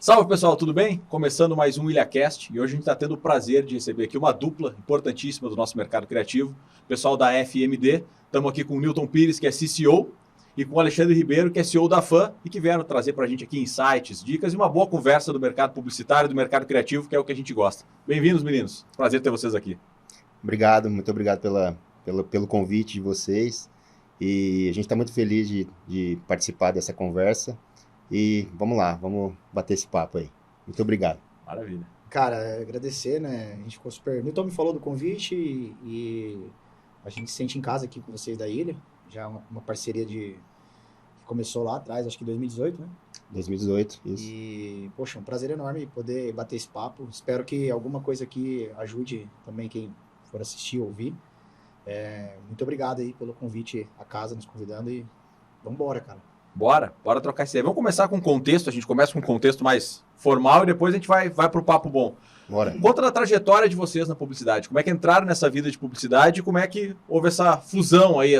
Salve pessoal, tudo bem? Começando mais um IlhaCast e hoje a gente está tendo o prazer de receber aqui uma dupla importantíssima do nosso mercado criativo, pessoal da FMD. Estamos aqui com o Newton Pires, que é CCO, e com o Alexandre Ribeiro, que é CEO da FAN, e que vieram trazer para a gente aqui insights, dicas e uma boa conversa do mercado publicitário, do mercado criativo, que é o que a gente gosta. Bem-vindos, meninos. Prazer ter vocês aqui. Obrigado, muito obrigado pelo convite de vocês. E a gente está muito feliz de participar dessa conversa. E vamos lá, vamos bater esse papo aí. Muito obrigado. Maravilha. Cara, agradecer, né? A gente ficou super. O Newton me falou do convite e a gente se sente em casa aqui com vocês da ilha. Já uma parceria que começou lá atrás, acho que em 2018, né? 2018, isso. E, poxa, um prazer enorme poder bater esse papo. Espero que alguma coisa aqui ajude também quem for assistir, ouvir. Muito obrigado aí pelo convite à casa, nos convidando e vamos embora, cara. Bora trocar essa ideia. Vamos começar com um contexto, a gente começa com um contexto mais formal e depois a gente vai para o papo bom. Bora. Conta da trajetória de vocês na publicidade. Como é que entraram nessa vida de publicidade e como é que houve essa fusão aí,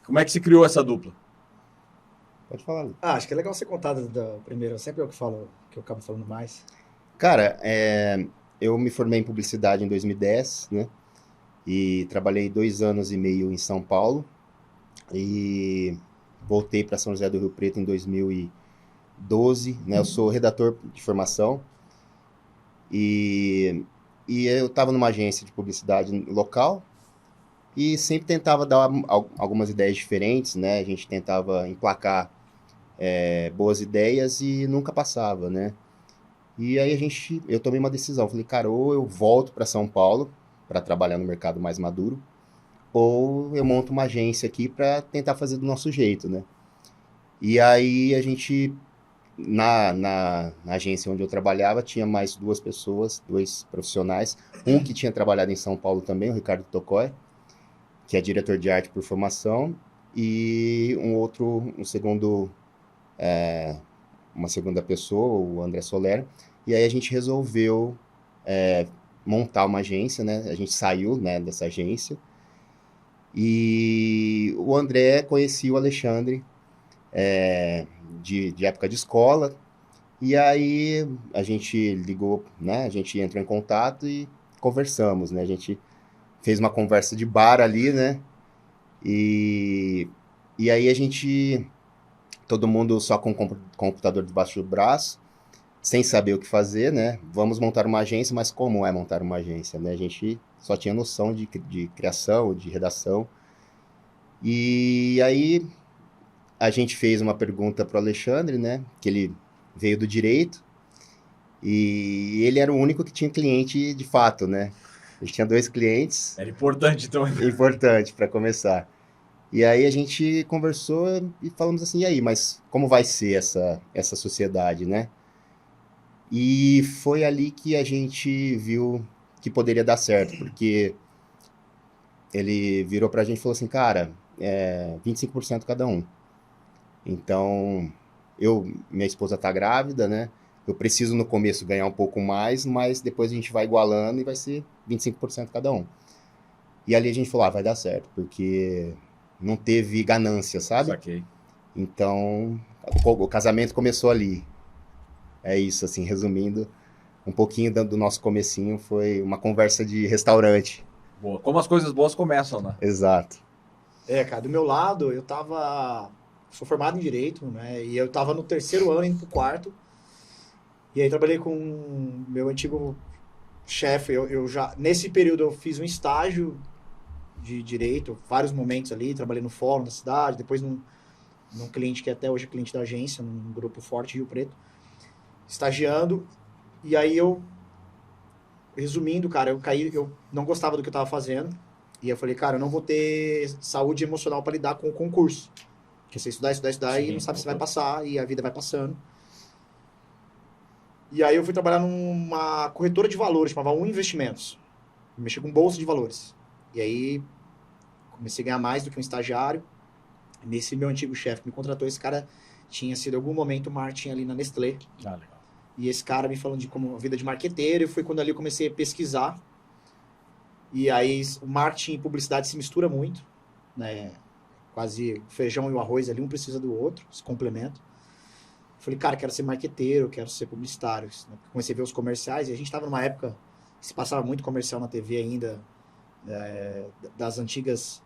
como é que se criou essa dupla? Pode falar, Lu. Acho que é legal você contar primeiro. Sempre eu que falo, que eu acabo falando mais. Cara, eu me formei em publicidade em 2010, né? E trabalhei 2 anos e meio em São Paulo. E voltei para São José do Rio Preto em 2012, né? Eu sou redator de formação e eu estava numa agência de publicidade local e sempre tentava dar algumas ideias diferentes, né? A gente tentava emplacar boas ideias e nunca passava, né? E aí eu tomei uma decisão, falei, cara, ou eu volto para São Paulo para trabalhar no mercado mais maduro, ou eu monto uma agência aqui para tentar fazer do nosso jeito, né? E aí a gente, na agência onde eu trabalhava, tinha mais 2 pessoas, 2 profissionais, um que tinha trabalhado em São Paulo também, o Ricardo Tocói, que é diretor de arte por formação, e uma segunda pessoa, o André Soler, e aí a gente resolveu montar uma agência, né? A gente saiu, né, dessa agência, e o André conhecia o Alexandre de época de escola, e aí a gente ligou, né? A gente entrou em contato e conversamos, né? A gente fez uma conversa de bar ali, né? E aí todo mundo só com computador debaixo do braço, sem saber o que fazer, né? Vamos montar uma agência, mas como é montar uma agência, né? A gente só tinha noção de criação, de redação. E aí a gente fez uma pergunta para o Alexandre, né? Que ele veio do direito e ele era o único que tinha cliente de fato, né? Ele tinha 2 clientes. Era importante, então. Importante para começar. E aí a gente conversou e falamos assim, e aí, mas como vai ser essa sociedade, né? E foi ali que a gente viu que poderia dar certo, porque ele virou pra gente e falou assim, cara, 25% cada um. Então, minha esposa tá grávida, né? Eu preciso no começo ganhar um pouco mais, mas depois a gente vai igualando e vai ser 25% cada um. E ali a gente falou, vai dar certo, porque não teve ganância, sabe? Saquei. Então, o casamento começou ali. É isso, assim, resumindo, um pouquinho do nosso comecinho foi uma conversa de restaurante. Boa. Como as coisas boas começam, né? Exato. Cara, do meu lado, sou formado em Direito, né? E eu tava no 3º ano, indo pro 4º. E aí trabalhei com meu antigo chefe. Nesse período, eu fiz um estágio de Direito, vários momentos ali. Trabalhei no fórum da cidade, depois num cliente que até hoje é cliente da agência, num grupo forte, Rio Preto. Estagiando. E aí resumindo, cara, eu não gostava do que eu tava fazendo. E eu falei, cara, eu não vou ter saúde emocional para lidar com o concurso. Porque você estudar Sim, e não sabe se vai passar, e a vida vai passando. E aí eu fui trabalhar numa corretora de valores, chamava Um Investimentos. Eu mexi com bolsa de valores. E aí comecei a ganhar mais do que um estagiário. Nesse meu antigo chefe que me contratou, esse cara tinha sido em algum momento marketing ali na Nestlé. Ah, legal. E esse cara me falando de como a vida de marqueteiro, e foi quando ali eu comecei a pesquisar. E aí o marketing e publicidade se mistura muito, né? Quase o feijão e o arroz ali, um precisa do outro, se complementam. Falei, cara, quero ser marqueteiro, quero ser publicitário. Comecei a ver os comerciais e a gente estava numa época que se passava muito comercial na TV ainda, das antigas.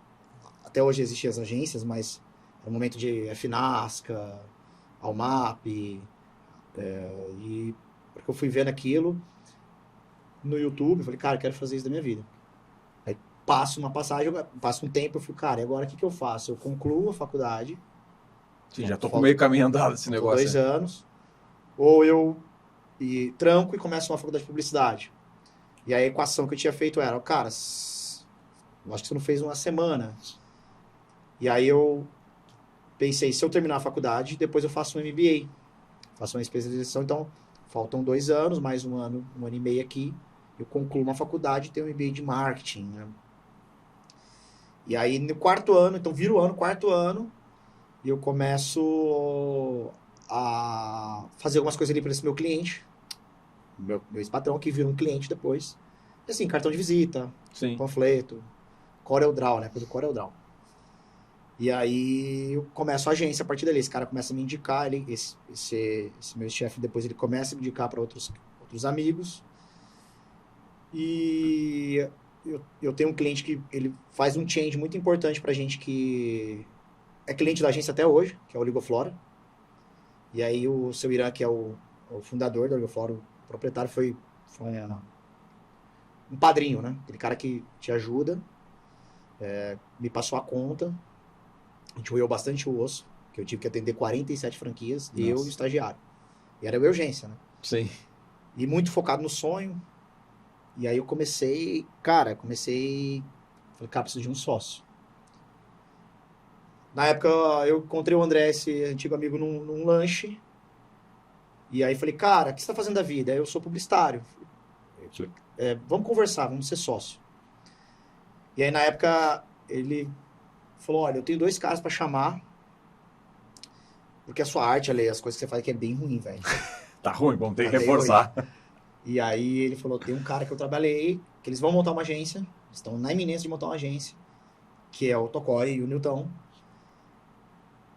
Até hoje existem as agências, mas era o momento de FNASCA, Almap, e porque eu fui vendo aquilo no YouTube, eu falei, cara, eu quero fazer isso da minha vida. Aí passo um tempo, eu falei, cara, e agora o que eu faço? Eu concluo a faculdade. Sim, já tô com meio caminho andado esse negócio. 2 anos. Ou eu tranco e começo uma faculdade de publicidade. E aí a equação que eu tinha feito era, cara, eu acho que você não fez uma semana. E aí eu pensei, se eu terminar a faculdade, depois eu faço um MBA. Faço uma especialização, então faltam 2 anos, mais um ano e meio aqui. Eu concluo uma faculdade e tenho um MBA de marketing, né? E aí no 4º ano, então vira o ano, 4º ano, e eu começo a fazer algumas coisas ali para esse meu cliente, meu ex-patrão, que vira um cliente depois. E assim, cartão de visita, Sim. panfleto, CorelDRAW, né? Coisa do CorelDRAW. E aí eu começo a agência a partir dali. Esse cara começa a me indicar, esse meu chefe depois ele começa a me indicar para outros amigos. E eu tenho um cliente que ele faz um change muito importante pra gente, que é cliente da agência até hoje, que é o Oligoflora. E aí o seu Irã, que é o fundador da Oligoflora, o proprietário, foi um padrinho, né? Aquele cara que te ajuda, me passou a conta. A gente roeu bastante o osso, que eu tive que atender 47 franquias, Nossa. eu e o estagiário. E era urgência, né? Sim. E muito focado no sonho. E aí eu comecei, falei, cara, preciso de um sócio. Na época eu encontrei o André, esse antigo amigo, num lanche. E aí falei, cara, o que você tá fazendo da vida? Eu sou publicitário. Vamos conversar, vamos ser sócio. E aí na época ele falou, olha, eu tenho 2 caras pra chamar, porque a sua arte, ali, as coisas que você faz aqui é bem ruim, velho. Tá ruim, vamos ter que Tá bem reforçar. E aí ele falou, tem um cara que eu trabalhei, que eles vão montar uma agência, estão na iminência de montar uma agência, que é o Tocói e o Nilton.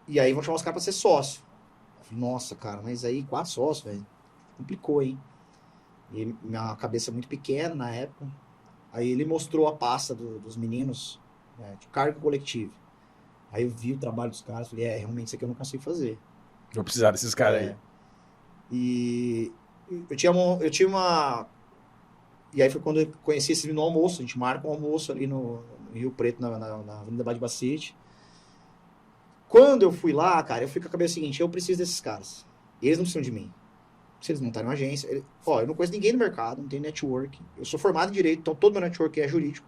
E aí vão chamar os caras pra ser sócio. Eu falei, nossa, cara, mas aí 4 sócios, velho, complicou, hein? E minha cabeça é muito pequena na época. Aí ele mostrou a pasta dos meninos, de cargo coletivo. Aí eu vi o trabalho dos caras, falei, realmente isso aqui eu não consigo fazer. Vou precisar desses caras aí. E eu tinha uma... E aí foi quando eu conheci esse no almoço. A gente marca um almoço ali no Rio Preto, na Avenida Badibacite. Quando eu fui lá, cara, eu fui com a cabeça seguinte, eu preciso desses caras. Eles não precisam de mim. Se eles montarem uma agência... eu não conheço ninguém no mercado, não tenho network. Eu sou formado em Direito, então todo meu network é jurídico.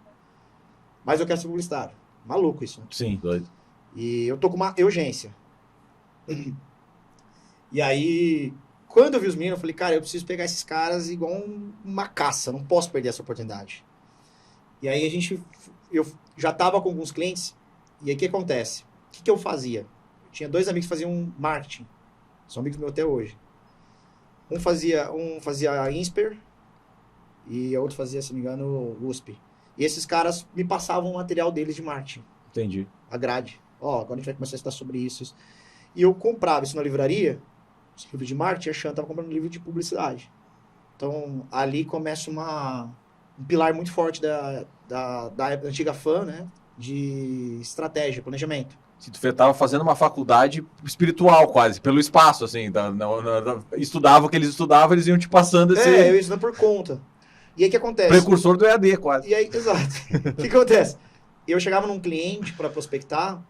Mas eu quero ser publicitário. Maluco isso, né? Sim, doido. E eu tô com uma urgência. E aí, quando eu vi os meninos, eu falei, cara, eu preciso pegar esses caras igual uma caça, não posso perder essa oportunidade. E aí eu já tava com alguns clientes, e aí o que acontece? O que eu fazia? Eu tinha 2 amigos que faziam marketing, são amigos meus até hoje. Um fazia a Insper, e o outro fazia, se não me engano, USP. E esses caras me passavam o material deles de marketing. Entendi. A grade. Agora a gente vai começar a estudar sobre isso. E eu comprava isso na livraria, os livros de marketing, achando que estava comprando livro de publicidade. Então, ali começa um pilar muito forte da antiga FAM, né? De estratégia, planejamento. Se tu tava fazendo uma faculdade espiritual quase, pelo espaço, assim. Estudava o que eles estudavam, eles iam te passando esse... eu ia estudando por conta. E aí o que acontece? Precursor do EAD, quase. E aí, exato. O que acontece? Eu chegava num cliente para prospectar,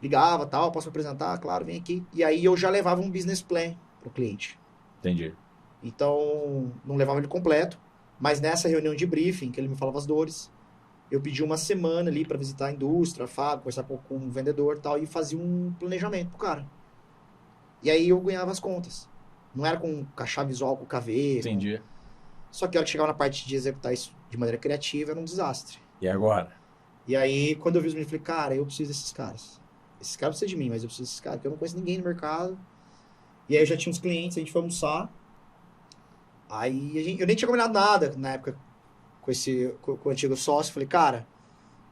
ligava, tal, posso me apresentar? Claro, vem aqui. E aí eu já levava um business plan pro cliente. Entendi. Então, não levava ele completo, mas nessa reunião de briefing, que ele me falava as dores, eu pedi uma semana ali para visitar a indústria, a fábrica, conversar com o vendedor e tal, e fazia um planejamento pro cara. E aí eu ganhava as contas. Não era com caixa visual, com KV. Entendi. Só que a hora que chegava na parte de executar isso de maneira criativa, era um desastre. E agora? E aí, quando eu vi os meninos, eu falei, cara, eu preciso desses caras. Esses caras precisam de mim, mas eu preciso desses caras, porque eu não conheço ninguém no mercado. E aí eu já tinha uns clientes, a gente foi almoçar. Aí eu nem tinha combinado nada na época com o antigo sócio. Falei, cara,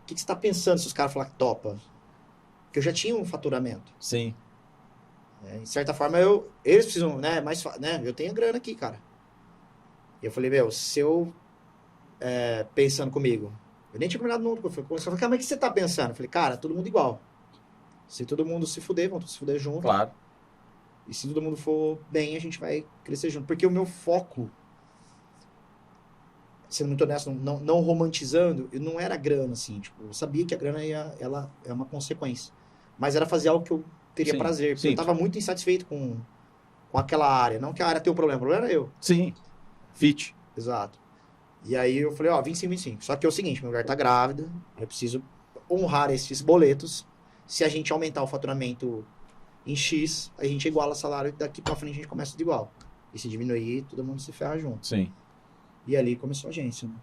o que você tá pensando se os caras falarem que topa? Porque eu já tinha um faturamento. Sim. Em certa forma, eles precisam, né? Né? Eu tenho grana aqui, cara. E eu falei, meu, se eu pensando comigo, eu nem tinha combinado nunca. Eu falei, cara, mas o que você tá pensando? Eu falei, cara, todo mundo igual. Se todo mundo se fuder, vamos se fuder junto. Claro. E se todo mundo for bem, a gente vai crescer junto. Porque o meu foco, sendo muito honesto, não romantizando, eu não era grana, assim. Tipo, eu sabia que a grana ela é uma consequência. Mas era fazer algo que eu teria Sim, prazer. Porque sim. eu tava muito insatisfeito com aquela área. Não que a área tenha um problema, o problema era eu. Sim. Fit. Exato. E aí eu falei, ó, 25, 25. Só que é o seguinte, minha mulher tá grávida, eu preciso honrar esses boletos. Se a gente aumentar o faturamento em X, a gente iguala o salário, daqui pra frente a gente começa tudo igual. E se diminuir, todo mundo se ferra junto. Sim. E ali começou a agência, né?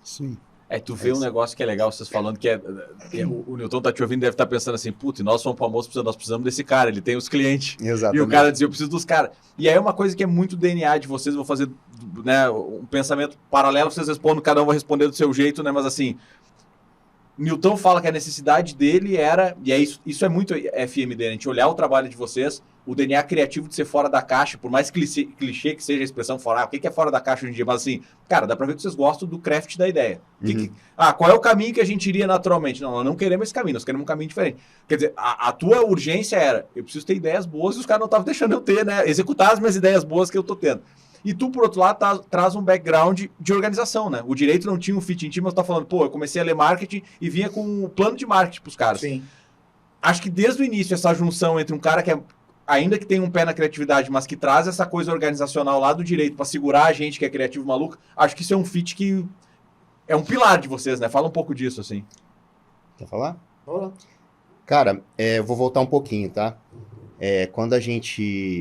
Isso aí. Tu vê um negócio que é legal, vocês falando que o Newton tá te ouvindo, deve estar pensando assim, putz, nós somos famosos, nós precisamos desse cara, ele tem os clientes. Exatamente. E o cara dizia, eu preciso dos caras. E aí é uma coisa que é muito DNA de vocês, eu vou fazer, né, um pensamento paralelo, vocês respondem, cada um vai responder do seu jeito, né, mas assim, Newton fala que a necessidade dele era, e é isso é muito FMD, a gente olhar o trabalho de vocês, o DNA criativo de ser fora da caixa, por mais clichê que seja a expressão fora, o que é fora da caixa hoje em dia, mas assim, cara, dá pra ver que vocês gostam do craft da ideia. Qual é o caminho que a gente iria naturalmente? Não, nós não queremos esse caminho, nós queremos um caminho diferente. Quer dizer, a tua urgência era, eu preciso ter ideias boas e os caras não estavam deixando eu ter, né, executar as minhas ideias boas que eu tô tendo. E tu, por outro lado, traz um background de organização, né? O direito não tinha um fit em ti, mas tu tá falando, pô, eu comecei a ler marketing e vinha com um plano de marketing pros caras. Sim. Acho que desde o início, essa junção entre um cara que ainda que tem um pé na criatividade, mas que traz essa coisa organizacional lá do direito para segurar a gente que é criativo maluco, acho que isso é um fit que é um pilar de vocês, né? Fala um pouco disso, assim. Quer falar? Olá. Cara, eu vou voltar um pouquinho, tá?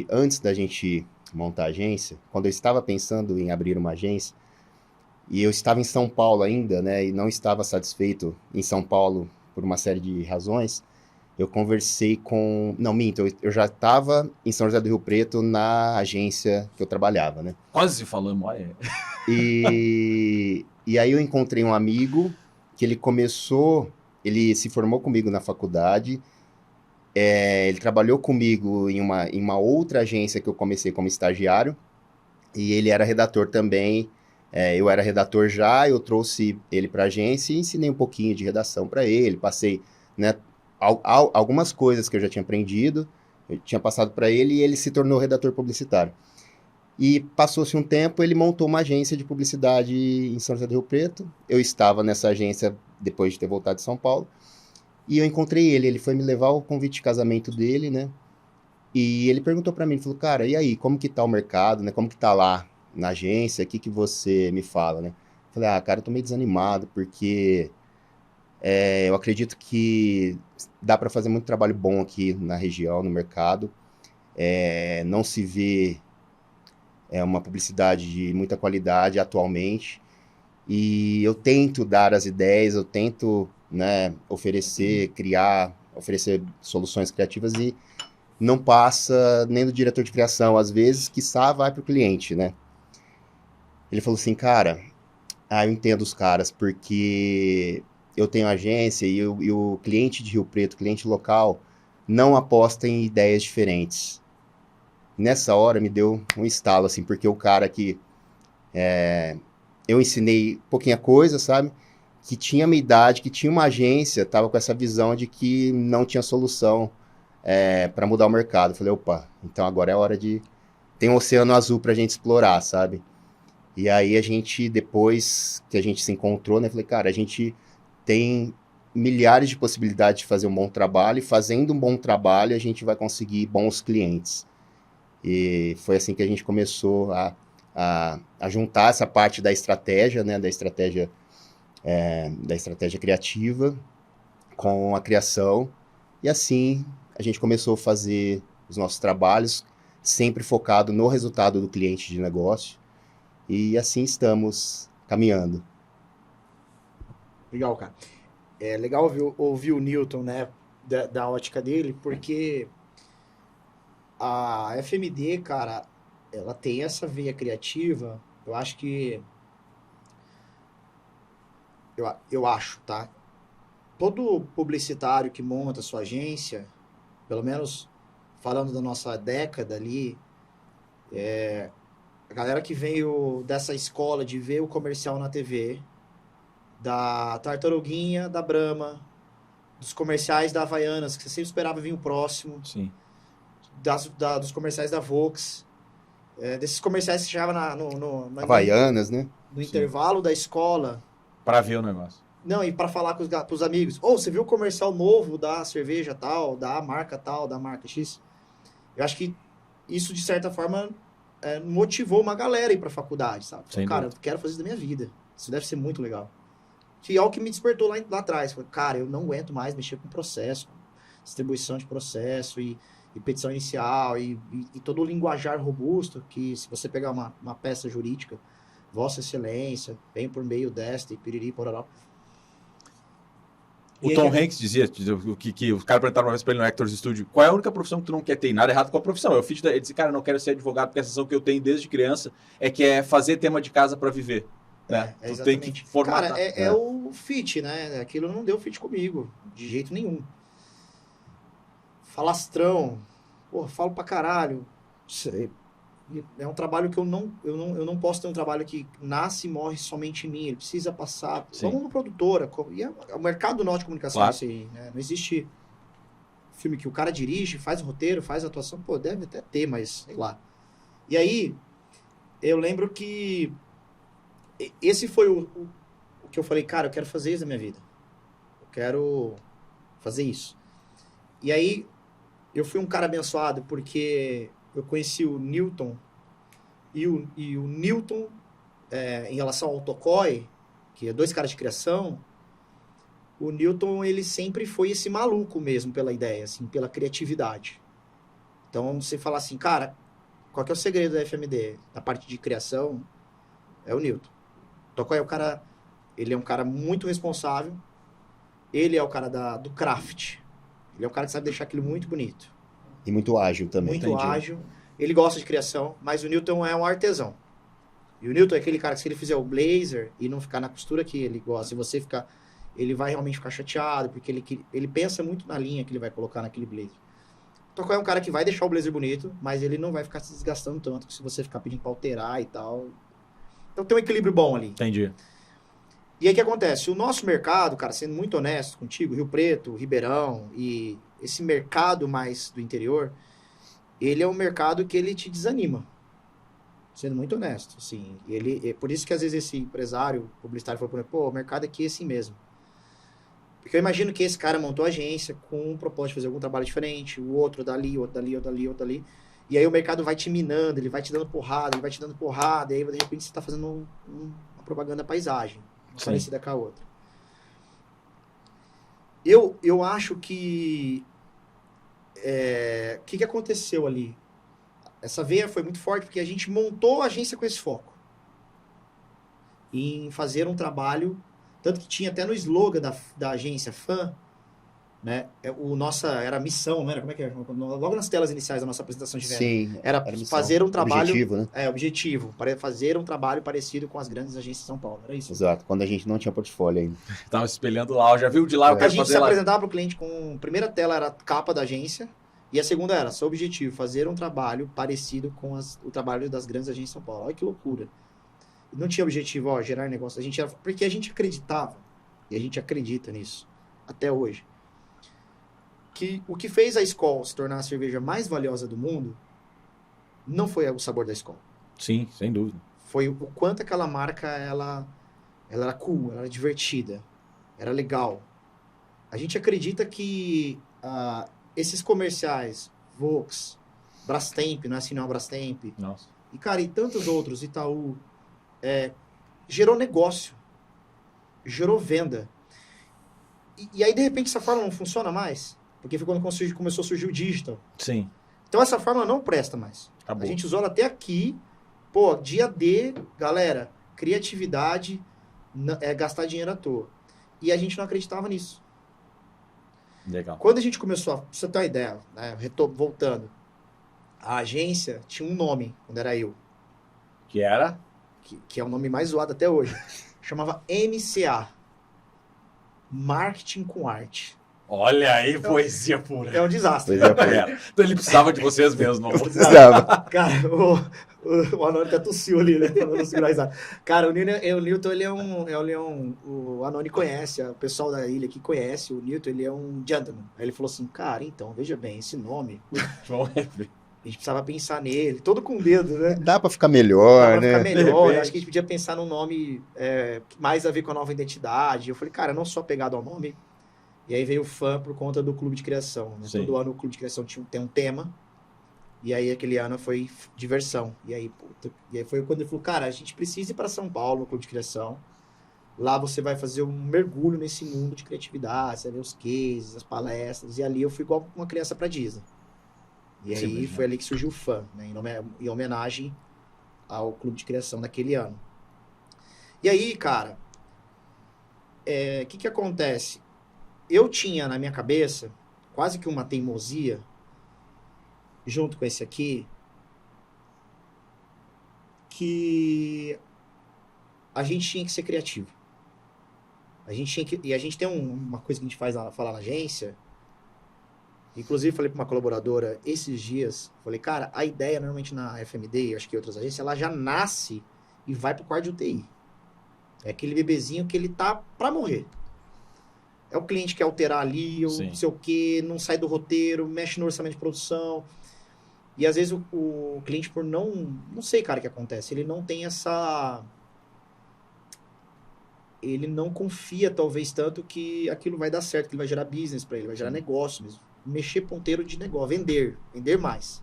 Antes da gente montar a agência, quando eu estava pensando em abrir uma agência, e eu estava em São Paulo ainda, né, e não estava satisfeito em São Paulo por uma série de razões, eu conversei com... Não, minto, eu já estava em São José do Rio Preto na agência que eu trabalhava, né? Quase falamos, olha. E aí eu encontrei um amigo que ele se formou comigo na faculdade. Ele trabalhou comigo em uma outra agência que eu comecei como estagiário, e ele era redator também. Eu era redator já, eu trouxe ele para a agência e ensinei um pouquinho de redação para ele, passei, né, algumas coisas que eu já tinha aprendido, eu tinha passado para ele, e ele se tornou redator publicitário. E passou-se um tempo, ele montou uma agência de publicidade em São José do Rio Preto. Eu estava nessa agência depois de ter voltado de São Paulo. E eu encontrei ele foi me levar ao convite de casamento dele, né? E ele perguntou pra mim, ele falou, cara, e aí, como que tá o mercado, né? Como que tá lá na agência? O que você me fala, né? Eu falei, cara, eu tô meio desanimado, porque eu acredito que dá pra fazer muito trabalho bom aqui na região, no mercado. Não se vê uma publicidade de muita qualidade atualmente. E eu tento dar as ideias, eu tento, né, oferecer soluções criativas e não passa nem do diretor de criação, às vezes, quiçá vai para o cliente, né? Ele falou assim, cara, eu entendo os caras, porque eu tenho agência e o cliente de Rio Preto, cliente local, não aposta em ideias diferentes. Nessa hora me deu um estalo, assim, porque o cara que eu ensinei pouquinha coisa, sabe? Que tinha minha idade, que tinha uma agência, tava com essa visão de que não tinha solução para mudar o mercado. Eu falei, opa, então agora é hora de... Tem um oceano azul pra gente explorar, sabe? E aí depois que a gente se encontrou, né? Falei, cara, a gente tem milhares de possibilidades de fazer um bom trabalho, e fazendo um bom trabalho a gente vai conseguir bons clientes. E foi assim que a gente começou a juntar essa parte da estratégia, né, da estratégia criativa com a criação, e assim a gente começou a fazer os nossos trabalhos, sempre focado no resultado do cliente de negócio, e assim estamos caminhando. Legal, cara. É legal ouvir o Newton, né, da ótica dele, porque a FMD, cara, ela tem essa veia criativa. Eu acho que... Eu acho, tá? Todo publicitário que monta sua agência, pelo menos falando da nossa década ali, a galera que veio dessa escola de ver o comercial na TV, da Tartaruguinha, da Brahma, dos comerciais da Havaianas, que você sempre esperava vir o próximo, Sim. dos comerciais da Volks, desses comerciais que chegava Havaianas, né? no intervalo da escola. Pra ver o negócio. Não, e para falar com os amigos. Você viu o comercial novo da cerveja tal, da marca X? Eu acho que isso, de certa forma, motivou uma galera a ir pra faculdade, sabe? Sem Cara, dúvida. eu quero fazer isso da minha vida. Isso deve ser muito legal. Que é o que me despertou lá atrás. Falei, cara, eu não aguento mais mexer com processo, distribuição de processo e petição inicial e todo o linguajar robusto que, se você pegar uma peça jurídica, Vossa Excelência, vem por meio desta e piriri, pororó. O Tom Hanks dizia que os caras perguntaram uma vez pra ele no Actors Studio, qual é a única profissão que tu não quer ter? Nada errado com a profissão. Ele disse, cara, eu não quero ser advogado porque a sensação que eu tenho desde criança é fazer tema de casa pra viver. Né? Tu tem que formatar. Cara, é o fit, né? Aquilo não deu fit comigo, de jeito nenhum. Falastrão, porra, falo pra caralho. É um trabalho que eu não posso ter um trabalho que nasce e morre somente em mim. Ele precisa passar. Sim. Como uma produtora. E o mercado do norte de comunicação Claro. é isso aí, né? Não existe filme que o cara dirige, faz o roteiro, faz a atuação. Pô, deve até ter, mas sei lá. E aí, eu lembro que esse foi o que eu falei, cara, eu quero fazer isso na minha vida. Eu quero fazer isso. E aí, eu fui um cara abençoado porque eu conheci o Newton e o Newton, em relação ao Tocói, que é dois caras de criação, o Newton, ele sempre foi esse maluco mesmo pela ideia, assim, pela criatividade. Então, você fala assim, cara, qual que é o segredo da FMD? Da parte de criação, é o Newton. O Tocói é o cara, ele é um cara muito responsável, ele é o cara do craft, ele é o cara que sabe deixar aquilo muito bonito. E muito ágil também. Muito ágil. Ele gosta de criação, mas o Newton é um artesão. E o Newton é aquele cara que, se ele fizer o blazer e não ficar na costura que ele gosta, se você ficar, ele vai realmente ficar chateado, porque ele pensa muito na linha que ele vai colocar naquele blazer. O Tocói é um cara que vai deixar o blazer bonito, mas ele não vai ficar se desgastando tanto, se você ficar pedindo pra alterar e tal. Então tem um equilíbrio bom ali. Entendi. E aí o que acontece? O nosso mercado, cara, sendo muito honesto contigo, Rio Preto, Ribeirão e esse mercado mais do interior, ele é um mercado que ele te desanima. Sendo muito honesto, assim. É por isso que às vezes esse empresário publicitário falou, pô, o mercado aqui é assim mesmo. Porque eu imagino que esse cara montou a agência com um propósito de fazer algum trabalho diferente, o outro dali, outro dali, outro dali, outro dali. E aí o mercado vai te minando, ele vai te dando porrada, e aí de repente você tá fazendo uma propaganda paisagem, parecida com a outra. Eu acho que o que aconteceu ali? Essa veia foi muito forte porque a gente montou a agência com esse foco. Em fazer um trabalho, tanto que tinha até no slogan da agência fã, né? Era a missão, não era? Como é que é? Logo nas telas iniciais da nossa apresentação de venda. Sim. Era missão. fazer um trabalho... Objetivo, né? Objetivo. Para fazer um trabalho parecido com as grandes agências de São Paulo. Era isso. Exato. Quando a gente não tinha portfolio ainda. Tava se espelhando lá, eu já viu de lá, eu A quero gente se fazer lá. apresentava para o cliente com... A primeira tela era a capa da agência e a segunda era seu objetivo, fazer um trabalho parecido com o trabalho das grandes agências de São Paulo. Olha que loucura. Não tinha objetivo, gerar negócio. Porque a gente acreditava, e a gente acredita nisso, até hoje, que o que fez a Skol se tornar a cerveja mais valiosa do mundo não foi o sabor da Skol. Sim, sem dúvida. Foi o quanto aquela marca, ela era cool, ela era divertida, era legal. A gente acredita que esses comerciais, Vox, Brastemp, não é assim não, Brastemp, Nossa. e cara, e tantos outros, Itaú, gerou negócio, gerou venda. E aí, de repente, essa forma não funciona mais, porque foi quando começou a surgir o digital. Sim. Então, essa forma não presta mais. Acabou. A gente usou ela até aqui. Pô, dia D, galera, criatividade, gastar dinheiro à toa. E a gente não acreditava nisso. Legal. Quando a gente começou pra você ter uma ideia, né, voltando, a agência tinha um nome, quando era eu, Que era? que é o nome mais zoado até hoje. Chamava MCA. Marketing com Arte. Olha aí, poesia pura. É um desastre. Poesia pura. Então ele precisava de vocês mesmo. Não? Precisava. Cara, o Anônimo até tossiu ali, né? Pra não segurar a risada. Cara, o Newton, ele é um... O Anônimo conhece, o pessoal da ilha aqui conhece. O Newton, ele é um gentleman. Aí ele falou assim, cara, então, veja bem, esse nome... Vamos ver. A gente precisava pensar nele, todo com medo, né? Dá pra ficar melhor, Pra né? ficar melhor, repente. acho que a gente podia pensar num nome mais a ver com a nova identidade. Eu falei, cara, não só pegado ao nome. E aí veio o fã por conta do clube de criação. Né? Sim. Todo ano o clube de criação tem um tema. E aí aquele ano foi diversão. E aí foi quando ele falou, cara, a gente precisa ir para São Paulo no clube de criação. Lá você vai fazer um mergulho nesse mundo de criatividade, você vai ver os cases, as palestras. E ali eu fui igual uma criança para Disney. E Sim, aí imagina. foi ali que surgiu o fã, né? Em homenagem ao clube de criação daquele ano. E aí, cara, o que acontece? Eu tinha na minha cabeça quase que uma teimosia, junto com esse aqui, que a gente tinha que ser criativo. E a gente tem uma coisa que a gente fala na agência. Inclusive, falei para uma colaboradora esses dias, falei, cara, a ideia normalmente na FMD, acho que em outras agências, ela já nasce e vai pro quarto de UTI. É aquele bebezinho que ele tá para morrer. É o cliente que quer alterar ali, ou Sim. não sei o quê, não sai do roteiro, mexe no orçamento de produção. E às vezes o cliente, por não sei, cara, o que acontece, ele não tem essa... Ele não confia, talvez, tanto que aquilo vai dar certo, que ele vai gerar business para ele, vai gerar negócio mesmo. Mexer ponteiro de negócio, vender mais.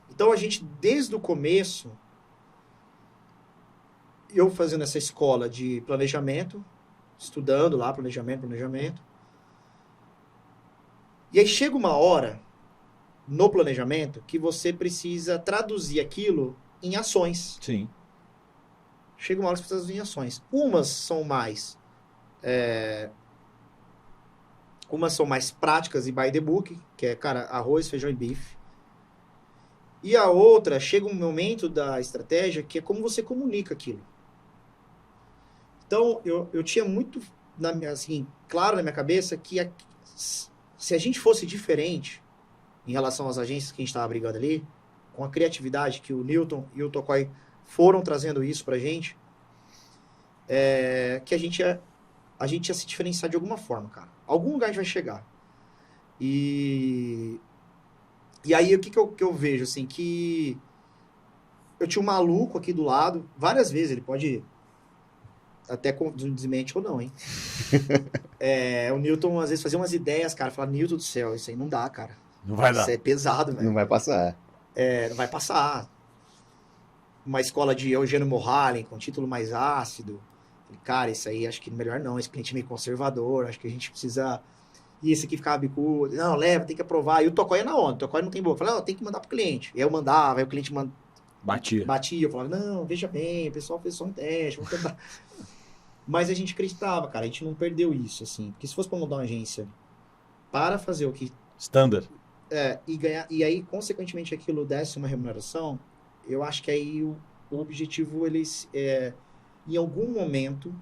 Então a gente, desde o começo, eu fazendo essa escola de planejamento, estudando lá, planejamento. E aí chega uma hora, no planejamento, que você precisa traduzir aquilo em ações. Sim. Chega uma hora que você precisa traduzir em ações. Umas são mais práticas e by the book, que é, cara, arroz, feijão e bife. E a outra, chega um momento da estratégia que é como você comunica aquilo. Então, eu tinha muito, claro na minha cabeça que se a gente fosse diferente em relação às agências que a gente estava brigando ali, com a criatividade que o Newton e o Tocói foram trazendo isso pra gente, que a gente ia se diferenciar de alguma forma, cara. Algum lugar a gente vai chegar. E aí, o que eu vejo, assim, que eu tinha um maluco aqui do lado, várias vezes, ele pode até desmente ou não, hein? O Newton, às vezes, fazia umas ideias, cara, falava, Newton do céu, isso aí não dá, cara. Não vai dar. Isso é pesado, velho. Não vai passar. Não vai passar. Uma escola de Eugênio Mohallen, com título mais ácido. Falei, cara, isso aí acho que melhor não, esse cliente é meio conservador, acho que a gente precisa... E esse aqui ficava bicudo. Não, leva, tem que aprovar. E o Tocói é na onda, o Tocói não tem boca. Eu falei, tem que mandar pro cliente. E aí eu mandava, aí o cliente Batia. batia. Eu falava, não, veja bem, o pessoal fez só um teste, vamos tentar. Mas a gente acreditava, cara, a gente não perdeu isso, assim. Porque se fosse pra mudar uma agência para fazer o que... Standard. E ganhar, e aí, consequentemente, aquilo desse uma remuneração, eu acho que aí o objetivo, eles... em algum momento,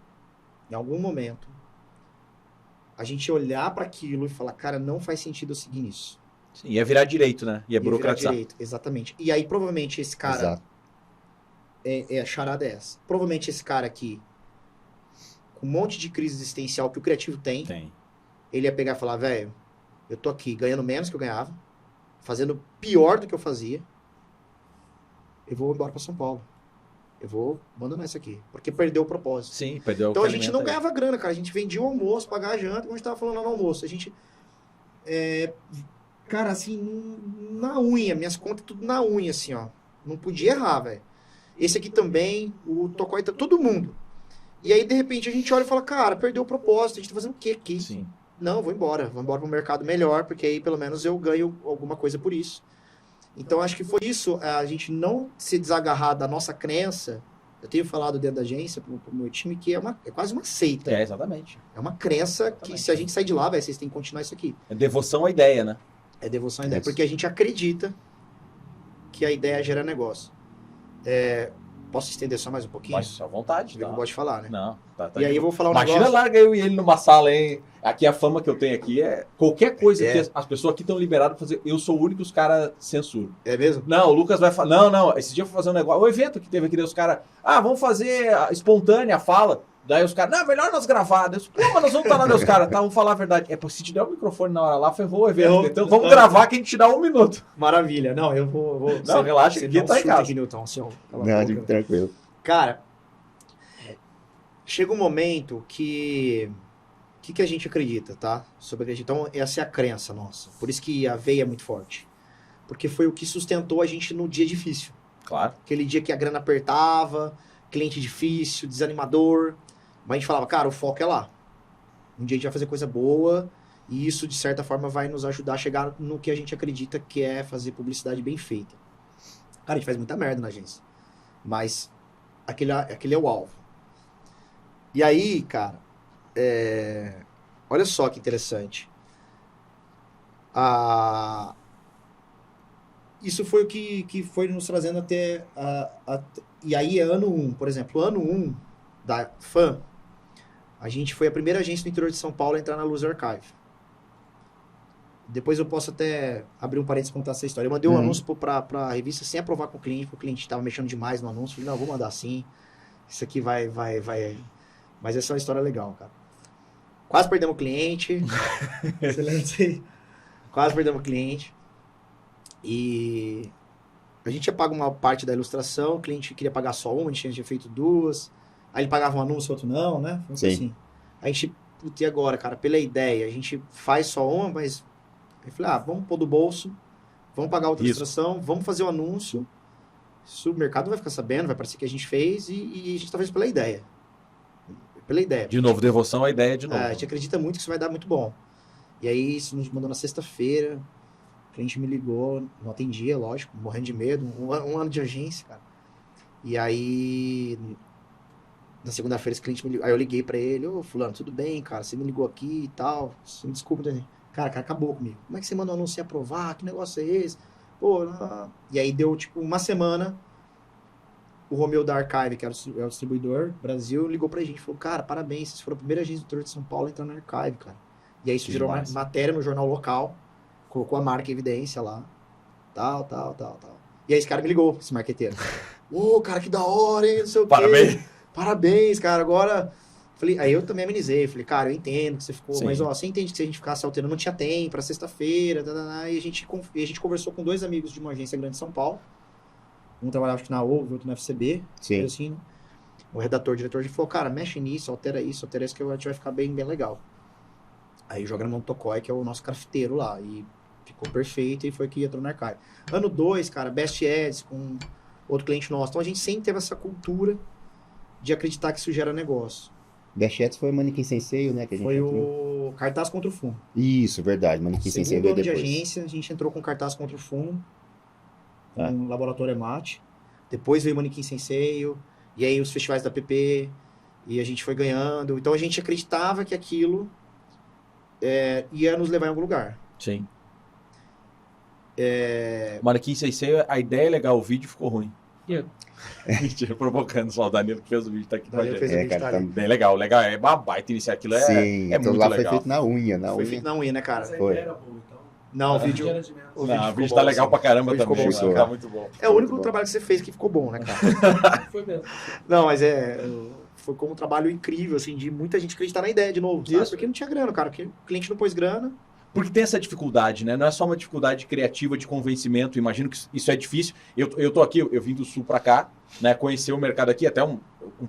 a gente olhar para aquilo e falar, cara, não faz sentido eu seguir nisso. Sim, ia virar direito, né? Ia Ia virar burocratizar. direito, exatamente. E aí, provavelmente, esse cara... Exato. A charada é essa. Provavelmente, esse cara aqui, com um monte de crise existencial que o criativo tem, ele ia pegar e falar, velho, eu tô aqui ganhando menos que eu ganhava, fazendo pior do que eu fazia, eu vou embora para São Paulo. Eu vou abandonar isso aqui. Porque perdeu o propósito. Sim, perdeu o Então a gente não alimenta ganhava grana, cara. A gente vendia o almoço, pagava a janta, como a gente tava falando lá no almoço. A gente... cara, assim, na unha. Minhas contas tudo na unha, assim, ó. Não podia errar, velho. Esse aqui também, o Tocói, todo mundo. E aí, de repente, a gente olha e fala, cara, perdeu o propósito. A gente tá fazendo o quê aqui? Sim. Não, vou embora para um mercado melhor, porque aí pelo menos eu ganho alguma coisa por isso. Então acho que foi isso, a gente não se desagarrar da nossa crença. Eu tenho falado dentro da agência pro meu time que é quase uma seita. Exatamente. É uma crença que se a gente sair de lá, vocês têm que continuar isso aqui. É devoção à ideia, né? É devoção à ideia, Isso. porque a gente acredita que a ideia gera negócio. Posso estender só mais um pouquinho? Mas à vontade, Eu tá? não gosto de falar, né? Não, tá E aí eu vou falar um Imagina, negócio... larga eu e ele numa sala, hein? Aqui a fama que eu tenho aqui é... Qualquer coisa É. que as pessoas aqui estão liberadas pra fazer... Eu sou o único que os caras censuram. É mesmo? Não, o Lucas vai falar... Não, esse dia eu fui fazer um negócio... O evento que teve aqui, daí os caras... vamos fazer a espontânea a fala. Daí os caras... Não, melhor nós gravar. Daí Pô, mas nós vamos estar lá, os caras... Tá, vamos falar a verdade. Porque se te der o microfone na hora lá, ferrou o evento. Então vamos gravar que a gente te dá 1 minuto. Maravilha. Não, eu vou... Não, relaxa, aqui tá em casa. Aqui, Newton, senhor. Não, tranquilo. Cara, chega um momento que a gente acredita, tá? Sobre acreditar. Então, essa é a crença nossa. Por isso que a veia é muito forte. Porque foi o que sustentou a gente no dia difícil. Claro. Aquele dia que a grana apertava, cliente difícil, desanimador. Mas a gente falava, cara, o foco é lá. Um dia a gente vai fazer coisa boa e isso, de certa forma, vai nos ajudar a chegar no que a gente acredita que é fazer publicidade bem feita. Cara, a gente faz muita merda na agência. Mas aquele é o alvo. E aí, cara, olha só que interessante. Isso foi o que foi nos trazendo até... E aí, ano 1, por exemplo, ano 1 da FAM, a gente foi a primeira agência do interior de São Paulo a entrar na Luz Archive. Depois eu posso até abrir um parênteses e contar essa história. Eu mandei um anúncio pra revista sem aprovar com o cliente, porque o cliente estava mexendo demais no anúncio. Falei, não, vou mandar sim. Isso aqui vai... Mas essa é uma história legal, cara. Quase perdemos o cliente. Você lembra disso aí? Quase perdemos o cliente. E a gente ia pagar uma parte da ilustração, o cliente queria pagar só uma, a gente tinha feito 2. Aí ele pagava um anúncio, outro não, né? Foi Sim. assim. A gente, e agora, cara, pela ideia, a gente faz só uma, mas... Eu falei, vamos pôr do bolso, vamos pagar outra ilustração, vamos fazer o anúncio. Isso o mercado vai ficar sabendo, vai parecer que a gente fez e a gente tá fazendo pela ideia. Pela ideia. De novo, devoção à ideia de novo. A gente acredita muito que isso vai dar muito bom. E aí, isso nos mandou na sexta-feira. O cliente me ligou, não atendia, lógico, morrendo de medo. Um ano de agência, cara. E aí, na segunda-feira, esse cliente me ligou. Aí eu liguei pra ele, ô, fulano, tudo bem, cara? Você me ligou aqui e tal. Você me desculpa, cara, acabou comigo. Como é que você mandou um anúncio sem aprovar? Que negócio é esse? Pô, não. E aí deu, tipo, uma semana, o Romeu da Archive, que é o distribuidor Brasil, ligou pra gente. Falou, cara, parabéns, vocês foram a primeira agência do interior de São Paulo a entrar na Archive, cara. E aí isso gerou uma matéria no jornal local, colocou a marca em evidência lá, tal. E aí esse cara me ligou, esse marqueteiro. Ô, cara, que da hora, hein, não sei o quê. Parabéns, cara, agora... Falei, aí eu também amenizei, falei, cara, eu entendo que você ficou, Sim. mas ó, você entende que se a gente ficasse alterando, não tinha tempo, pra sexta-feira, e a gente conversou com 2 amigos de uma agência grande de São Paulo, um trabalhava na OUV, outro na FCB, Sim. assim, né? O redator, o diretor, ele falou, cara, mexe nisso, altera isso, que a gente vai ficar bem legal. Aí joga na mão do Tocói, que é o nosso crafteiro lá, e ficou perfeito, e foi que entrou na Archive. Ano 2, cara, Best Ads com outro cliente nosso, então a gente sempre teve essa cultura de acreditar que isso gera negócio. Best foi o Manequim Sensei, né? Que a gente Foi entrou. o Cartaz contra o Fumo. Isso, verdade. Manequim Sensei Segundo veio ano de depois. agência, a gente entrou com Cartaz contra o Fumo, Tá. com o Laboratório Emate. Depois veio o Manequim Sensei, e aí os festivais da PP, e a gente foi ganhando. Então a gente acreditava que aquilo ia nos levar em algum lugar. Sim. Manequim Sensei, a ideia é legal, o vídeo ficou ruim. Mentira, provocando só o Danilo que fez o vídeo, tá aqui com a Danilo gente. fez o vídeo, cara, tá ali. Bem legal, é uma baita iniciar aquilo, Sim, é então muito lá legal. foi feito na unha, Foi feito na unha, né, cara? Mas a Foi. ideia era boa, então. Não, o vídeo... Ficou O vídeo ficou tá bom, legal sim. pra caramba O vídeo também, ficou bom, tá sim. muito bom. É o único Muito bom. trabalho que você fez que ficou bom, né, cara? Foi mesmo. Não, mas foi como um trabalho incrível, assim, de muita gente acreditar na ideia de novo, sabe? Isso. Porque não tinha grana, cara, porque o cliente não pôs grana. Porque tem essa dificuldade, né? Não é só uma dificuldade criativa de convencimento. Imagino que isso é difícil. Eu tô aqui, eu vim do Sul para cá, né? Conhecer o mercado aqui, até um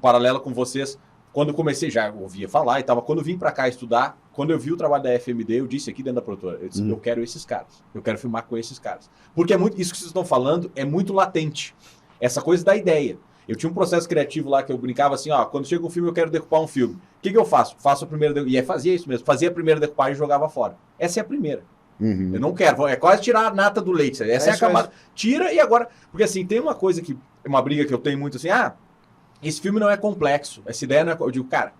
paralelo com vocês. Quando eu comecei, já ouvia falar e tal. Quando eu vim para cá estudar, quando eu vi o trabalho da FMD, eu disse aqui dentro da produtora, eu disse, eu quero esses caras. Eu quero filmar com esses caras. Porque isso que vocês estão falando é muito latente. Essa coisa da ideia. Eu tinha um processo criativo lá que eu brincava assim, ó, quando chega um filme eu quero decupar um filme. O que eu faço? Faço a primeira, e fazia isso mesmo, fazia a primeira decupagem e jogava fora. Essa é a primeira. Uhum. Eu não quero, é quase tirar a nata do leite. Essa é a isso camada. Tira e agora, porque assim, tem uma coisa que, uma briga que eu tenho muito assim, esse filme não é complexo, essa ideia não é, eu digo, cara,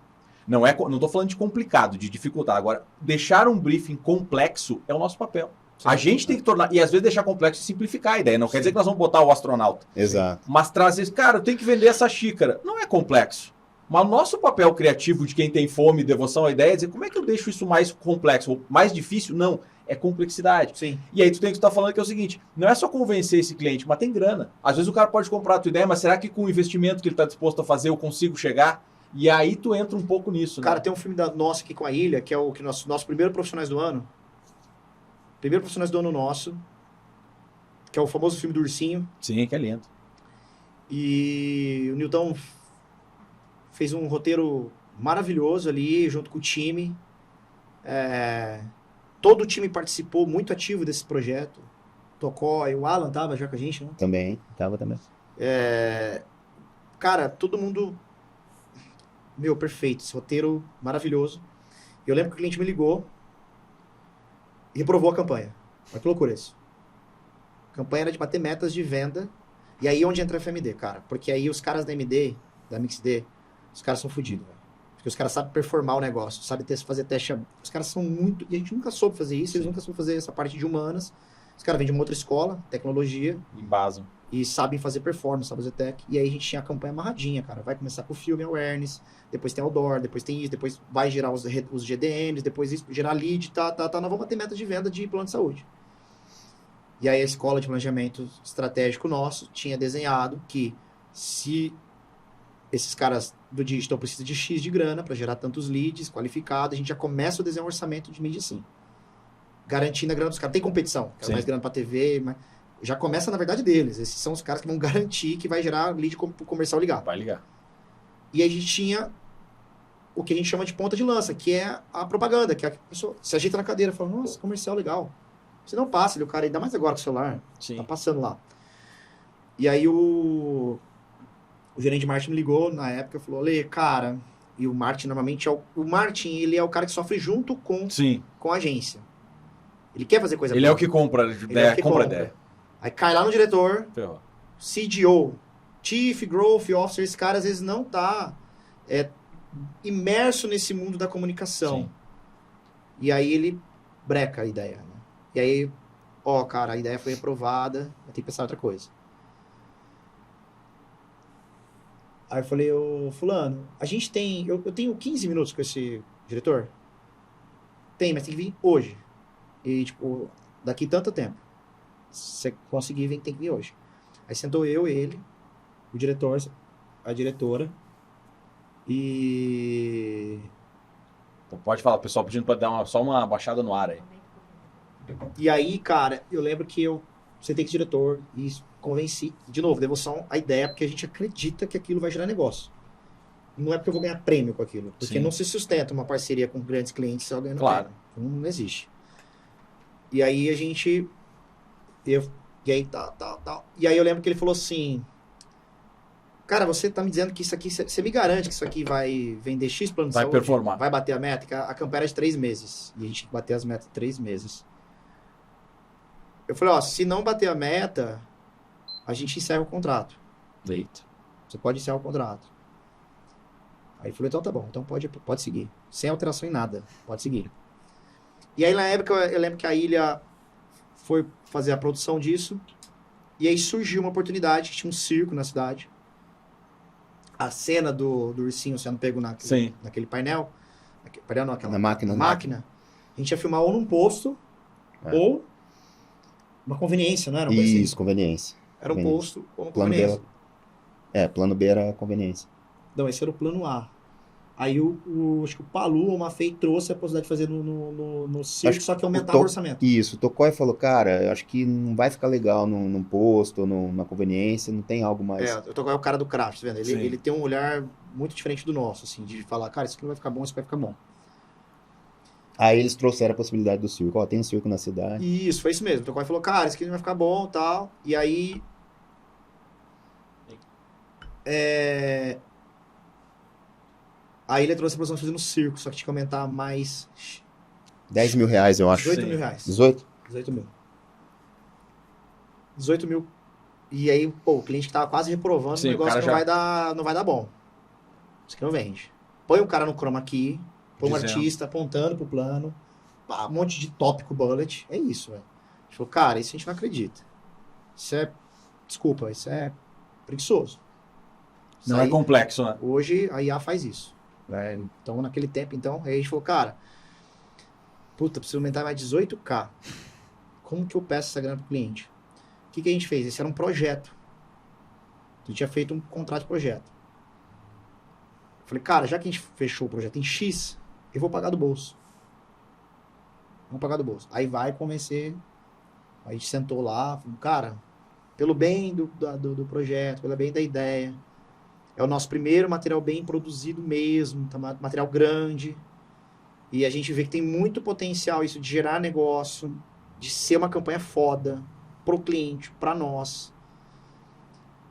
não tô falando de complicado, de dificultar. Agora, deixar um briefing complexo é o nosso papel. A gente tem que tornar, e às vezes deixar complexo e simplificar a ideia. Não quer dizer que nós vamos botar o astronauta. Exato. Mas trazer, cara, eu tenho que vender essa xícara. Não é complexo. Mas o nosso papel criativo de quem tem fome e devoção à ideia é dizer como é que eu deixo isso mais complexo, ou mais difícil? Não, é complexidade. Sim. E aí tu tem que estar falando que é o seguinte, não é só convencer esse cliente, mas tem grana. Às vezes o cara pode comprar a tua ideia, mas será que com o investimento que ele está disposto a fazer eu consigo chegar? E aí tu entra um pouco nisso. Cara, né? tem um filme nosso aqui com a Ilha, que é o que nosso primeiro Profissionais do Ano. Primeiro Profissionais do Ano nosso, que é o famoso filme do Ursinho. Sim, que é lindo. E o Newton fez um roteiro maravilhoso ali, junto com o time. Todo o time participou, muito ativo desse projeto. Tocói, o Alan tava já com a gente, né? Também, tava também. Cara, todo mundo... Meu, perfeito. Esse roteiro maravilhoso. Eu lembro que o cliente me ligou e reprovou a campanha. Olha que loucura isso. A campanha era de bater metas de venda. E aí onde entra a FMD, cara? Porque aí os caras da MD, da MixD, os caras são fodidos, velho. Porque os caras sabem performar o negócio, sabem fazer teste. Os caras são muito... E a gente nunca soube fazer isso, eles nunca soube fazer essa parte de humanas. Os caras vêm de uma outra escola, tecnologia. Embasam. E sabem fazer performance, sabem fazer tech. E aí a gente tinha a campanha amarradinha, cara. Vai começar com o filme awareness, depois tem outdoor, depois tem isso, depois vai gerar os GDNs, depois isso, gerar lead, nós vamos bater meta de venda de plano de saúde. E aí a escola de planejamento estratégico nosso tinha desenhado que se esses caras do digital precisam de X de grana para gerar tantos leads qualificados, a gente já começa a desenhar um orçamento de mídia assim. Garantindo a grana dos caras. Tem competição, mais grana para TV, mas já começa na verdade deles. Esses são os caras que vão garantir que vai gerar lead comercial ligado. Vai ligar. E aí a gente tinha o que a gente chama de ponta de lança, que é a propaganda, que a pessoa se ajeita na cadeira e fala, nossa, comercial legal. Você não passa, o cara, ainda mais agora com o celular, Sim. tá passando lá. E aí o gerente de marketing me ligou na época e falou, Lê, cara, e o marketing normalmente é o marketing, ele é o cara que sofre junto com a agência. Ele quer fazer coisa Ele boa. é o que compra, compra ideia. Aí cai lá no diretor, Ferrou. CDO, Chief Growth Officer, esse cara às vezes não tá imerso nesse mundo da comunicação. Sim. E aí ele breca a ideia, né? E aí, cara, a ideia foi aprovada, eu tenho que pensar em outra coisa. Aí eu falei, ô fulano, a gente tem, eu tenho 15 minutos com esse diretor? Tem, mas tem que vir hoje. E, tipo, daqui tanto tempo. Se você conseguir vir, tem que vir hoje. Aí sentou eu, ele, o diretor, a diretora, e... Então pode falar, o pessoal pedindo para dar só uma baixada no ar aí. E aí, cara, eu lembro que eu sentei com o diretor e convenci, de novo, devoção à ideia, porque a gente acredita que aquilo vai gerar negócio. Não é porque eu vou ganhar prêmio com aquilo, porque Sim. não se sustenta uma parceria com grandes clientes só ganhando Claro. prêmio. Não existe. E aí a gente... E aí tal. E aí eu lembro que ele falou assim, cara, você tá me dizendo que isso aqui, você me garante que isso aqui vai vender X plano de Vai saúde? performar. Vai bater a meta? Que a campanha era de 3 meses. E a gente bateu as metas em 3 meses. Eu falei, se não bater a meta, a gente encerra o contrato. Eita. Você pode encerrar o contrato. Aí ele falou, então tá bom, então pode seguir. Sem alteração em nada, pode seguir. E aí na época eu lembro que a Ilha foi fazer a produção disso, e aí surgiu uma oportunidade, que tinha um circo na cidade. A cena do ursinho sendo pego naquele painel, aquela máquina, a gente ia filmar ou num posto, ou uma conveniência, não era? Isso, conveniência. Era um posto ou uma Plano conveniência. B, plano B era conveniência. Não, esse era o plano A. Aí acho que o Palu ou o Mafei trouxe a possibilidade de fazer no circo, só que aumentava o orçamento. Isso, o Tocói falou, cara, eu acho que não vai ficar legal num posto ou numa conveniência, não tem algo mais... O Tocói é o cara do craft, tá vendo? Ele tem um olhar muito diferente do nosso, assim, de falar, cara, isso aqui não vai ficar bom, isso vai ficar bom. Aí eles trouxeram a possibilidade do circo, tem um circo na cidade. Isso, foi isso mesmo. O Tocói falou, cara, isso aqui não vai ficar bom e tal. E aí... Aí ele trouxe a produção de fazer no circo, só que tinha que aumentar mais... 10 mil reais, eu acho. 18 mil reais. 18? 18 mil. 18 mil. E aí, o cliente que tava quase reprovando, o negócio não vai dar bom. Isso aqui não vende. Põe um cara no chroma key, põe um artista apontando pro plano, um monte de tópico bullet. É isso, velho. gente falou, cara, isso a gente não acredita. Desculpa, isso é preguiçoso. Isso Não é aí, complexo, né? hoje a IA faz isso. Né? Então, naquele tempo, aí a gente falou, cara, puta, preciso aumentar mais 18K. Como que eu peço essa grana pro cliente? O que a gente fez? Esse era um projeto. A gente tinha feito um contrato de projeto. Eu falei, cara, já que a gente fechou o projeto em X, eu vou pagar do bolso. Vamos pagar do bolso. Aí vai convencer. Aí a gente sentou lá, falou, cara, pelo bem do projeto, pelo bem da ideia, é o nosso primeiro material bem produzido mesmo, tá, material grande. E a gente vê que tem muito potencial isso de gerar negócio, de ser uma campanha foda pro cliente, pra nós.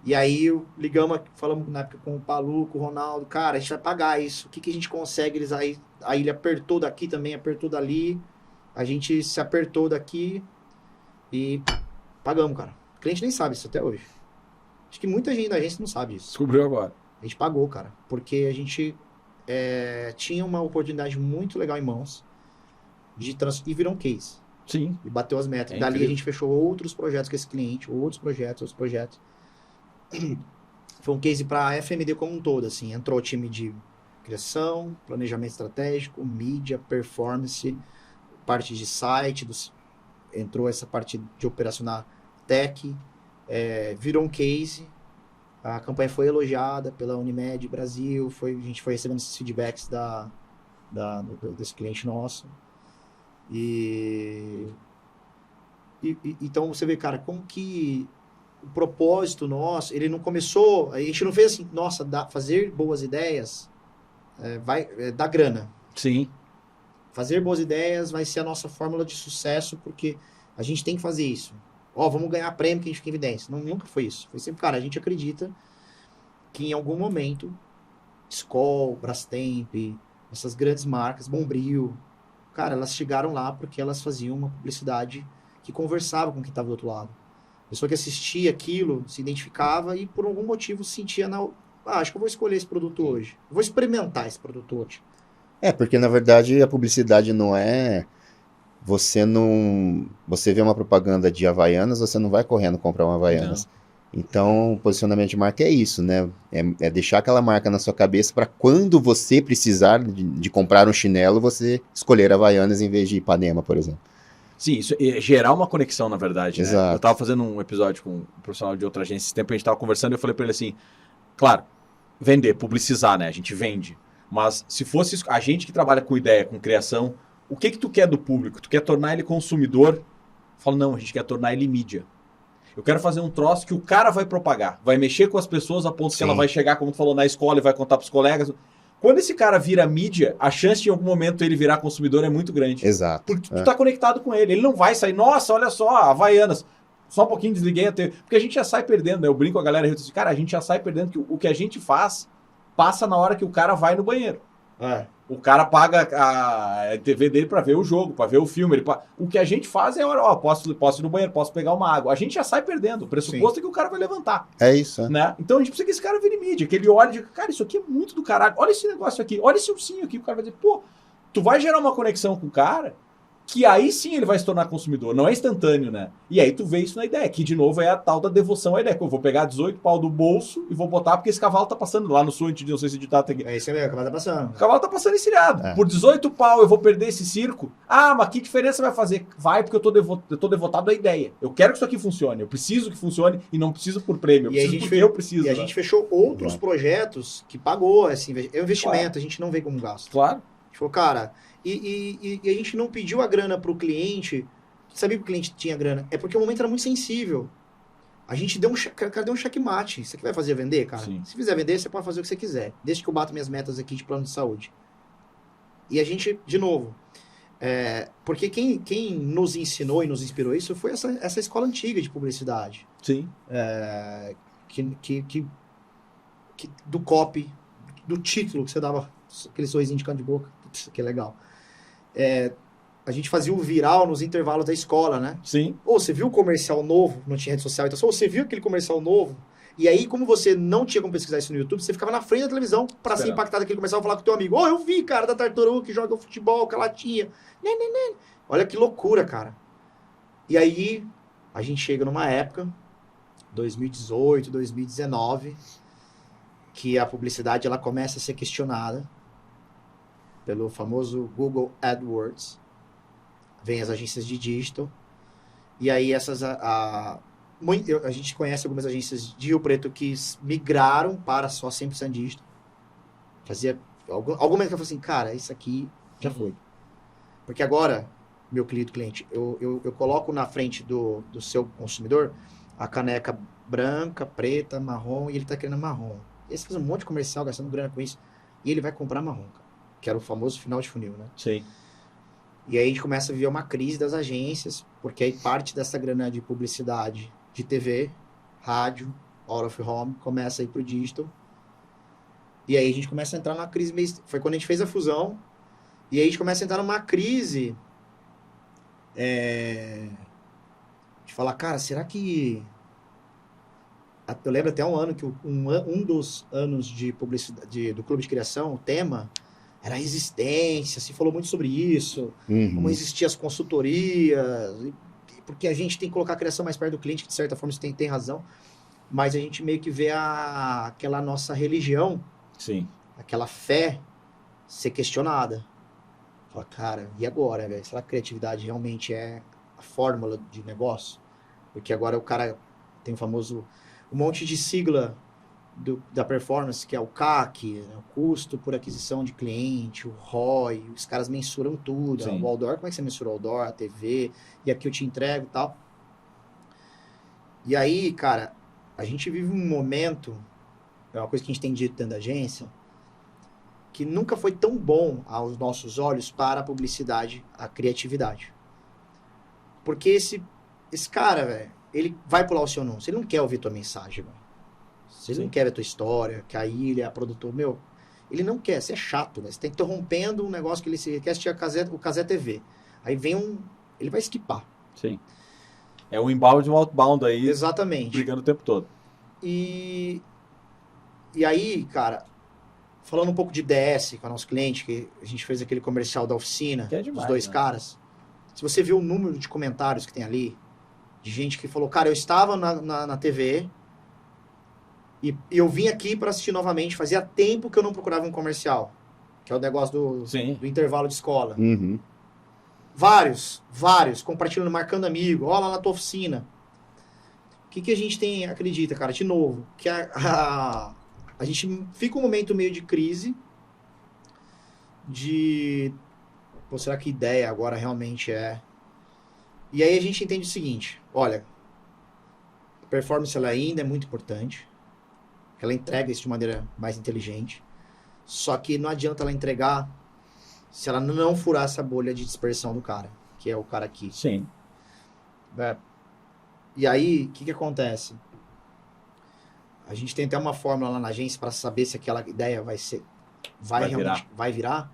E aí ligamos, falamos na época com o Palu, com o Ronaldo, cara, a gente vai pagar isso. O que a gente consegue? Aí ele apertou daqui também, apertou dali. A gente se apertou daqui e pagamos, cara. O cliente nem sabe isso até hoje. Acho que muita gente da agência não sabe isso. Descobriu agora. A gente pagou, cara, porque a gente tinha uma oportunidade muito legal em mãos e virou um case. Sim. E bateu as metas. É Dali incrível. a gente fechou outros projetos com esse cliente, outros projetos. Foi um case para a FMD como um todo, assim. Entrou o time de criação, planejamento estratégico, mídia, performance, parte de site, entrou essa parte de operacional tech, virou um case. A campanha foi elogiada pela Unimed Brasil, a gente foi recebendo esses feedbacks desse cliente nosso. Então você vê, cara, como que o propósito nosso, ele não começou, a gente não fez assim, nossa, fazer boas ideias vai dar grana. Sim. Fazer boas ideias vai ser a nossa fórmula de sucesso, porque a gente tem que fazer isso. Vamos ganhar prêmio que a gente fica em evidência. Não, nunca foi isso. Foi sempre, cara, a gente acredita que em algum momento Skol, Brastemp, essas grandes marcas, Bombril, cara, elas chegaram lá porque elas faziam uma publicidade que conversava com quem estava do outro lado. A pessoa que assistia aquilo, se identificava e por algum motivo sentia acho que eu vou escolher esse produto hoje. Eu vou experimentar esse produto hoje. Porque na verdade a publicidade não é... Você vê uma propaganda de Havaianas, você não vai correndo comprar uma Havaianas. Não. Então, o posicionamento de marca é isso, né? É deixar aquela marca na sua cabeça para quando você precisar de comprar um chinelo, você escolher Havaianas em vez de Ipanema, por exemplo. Sim, isso é gerar uma conexão, na verdade. Né? Exato. Eu estava fazendo um episódio com um profissional de outra agência esse tempo, a gente estava conversando e eu falei para ele assim, claro, vender, publicizar, né? A gente vende. Mas se fosse a gente que trabalha com ideia, com criação, o que tu quer do público? Tu quer tornar ele consumidor? Eu falo, não, a gente quer tornar ele mídia. Eu quero fazer um troço que o cara vai propagar, vai mexer com as pessoas a ponto que ela vai chegar, como tu falou, na escola e vai contar pros colegas. Quando esse cara vira mídia, a chance de em algum momento ele virar consumidor é muito grande. Exato. Porque tu tá conectado com ele. Ele não vai sair, nossa, olha só, Havaianas. Só um pouquinho, desliguei a TV. Porque a gente já sai perdendo, né? Eu brinco com a galera e eu digo, cara, a gente já sai perdendo que o que a gente faz passa na hora que o cara vai no banheiro. O cara paga a TV dele pra ver o jogo, pra ver o filme. O que a gente faz é, posso ir no banheiro, posso pegar uma água. A gente já sai perdendo. O pressuposto é que o cara vai levantar. É isso. Né? Então a gente precisa que esse cara vire mídia, que ele olhe e diga, cara, isso aqui é muito do caralho. Olha esse negócio aqui, olha esse ursinho aqui. O cara vai dizer, pô, tu vai gerar uma conexão com o cara que aí sim ele vai se tornar consumidor. Não é instantâneo, né? E aí tu vê isso na ideia, que de novo é a tal da devoção à ideia. Que eu vou pegar 18 pau do bolso e vou botar porque esse cavalo tá passando lá no sul, não sei se ditado aqui. É isso mesmo, o cavalo tá passando. O cavalo tá passando encilhado. Por 18 pau eu vou perder esse circo. Ah, mas que diferença vai fazer? Vai porque eu tô devotado à ideia. Eu quero que isso aqui funcione. Eu preciso que funcione e não preciso por prêmio. Eu preciso. E a gente fechou outros projetos que pagou. Assim, é um investimento, a gente não vê como gasto. Claro. A gente falou, cara... E a gente não pediu a grana pro cliente. Sabia que o cliente tinha grana? É porque o momento era muito sensível. A gente deu um checkmate. Você que vai fazer vender, cara? Sim. Se fizer vender, você pode fazer o que você quiser. Desde que eu bato minhas metas aqui de plano de saúde. E a gente, de novo, porque quem nos ensinou e nos inspirou isso foi essa escola antiga de publicidade. Sim. Do copy, do título que você dava, aquele sorrisinho de canto de boca. Putz, que legal. A gente fazia o viral nos intervalos da escola, né? Sim. Você viu o comercial novo, não tinha rede social, então você viu aquele comercial novo, e aí como você não tinha como pesquisar isso no YouTube, você ficava na frente da televisão pra ser impactado daquele comercial e falar com o teu amigo, eu vi, cara, da tartaruga que joga futebol, com a latinha. Olha que loucura, cara. E aí, a gente chega numa época, 2018, 2019, que a publicidade ela começa a ser questionada pelo famoso Google AdWords. Vem as agências de digital. E aí a gente conhece algumas agências de Rio Preto que migraram para só 100% digital. Fazia algum momento que eu falei assim, cara, isso aqui já foi. Porque agora, meu querido cliente, eu coloco na frente do seu consumidor a caneca branca, preta, marrom, e ele tá querendo marrom. E aí você faz um monte de comercial gastando grana com isso, e ele vai comprar marrom, cara. Que era o famoso final de funil, né? Sim. E aí a gente começa a viver uma crise das agências, porque aí parte dessa grana de publicidade de TV, rádio, out of home, começa a ir pro digital. E aí a gente começa a entrar numa crise meio... Foi quando a gente fez a fusão, e aí a gente começa a entrar numa crise de falar, cara, será que... Eu lembro até um ano que um dos anos de publicidade do Clube de Criação, o tema era a resistência, se falou muito sobre isso, como existiam as consultorias, porque a gente tem que colocar a criação mais perto do cliente, que de certa forma você tem razão, mas a gente meio que vê aquela nossa religião, Sim. aquela fé ser questionada. Fala, cara, e agora, velho? Será que a criatividade realmente é a fórmula de negócio? Porque agora o cara tem o famoso... Um monte de sigla da performance, que é o CAC, né, o custo por aquisição de cliente, o ROI, os caras mensuram tudo. Sim. O outdoor, como é que você mensura o outdoor, a TV, e aqui eu te entrego e tal. E aí, cara, a gente vive um momento, é uma coisa que a gente tem dito dentro da agência, que nunca foi tão bom aos nossos olhos para a publicidade, a criatividade. Porque esse cara, velho, ele vai pular o seu anúncio, ele não quer ouvir tua mensagem, velho. Se ele não quer ver tua história, que a ilha, a produtor, meu, ele não quer, você é chato, né? Você tá interrompendo um negócio que ele quer assistir o Casé TV. Aí vem ele vai skipar. Sim. É um inbound e um outbound aí. Exatamente. Brigando o tempo todo. E aí, cara, falando um pouco de DS com o nosso cliente, que a gente fez aquele comercial da oficina, Que é demais, dos dois né? caras. Se você vê o número de comentários que tem ali, de gente que falou, cara, eu estava na TV e eu vim aqui para assistir novamente, fazia tempo que eu não procurava um comercial, que é o negócio do intervalo de escola. Vários, compartilhando, marcando amigo, ó lá na tua oficina. O que a gente acredita, cara, de novo, que a gente fica um momento meio de crise, pô, será que ideia agora realmente é... E aí a gente entende o seguinte, olha, a performance ela ainda é muito importante, ela entrega isso de maneira mais inteligente, só que não adianta ela entregar se ela não furar essa bolha de dispersão do cara, que é o cara aqui. Sim. E aí, o que acontece? A gente tem até uma fórmula lá na agência para saber se aquela ideia vai virar.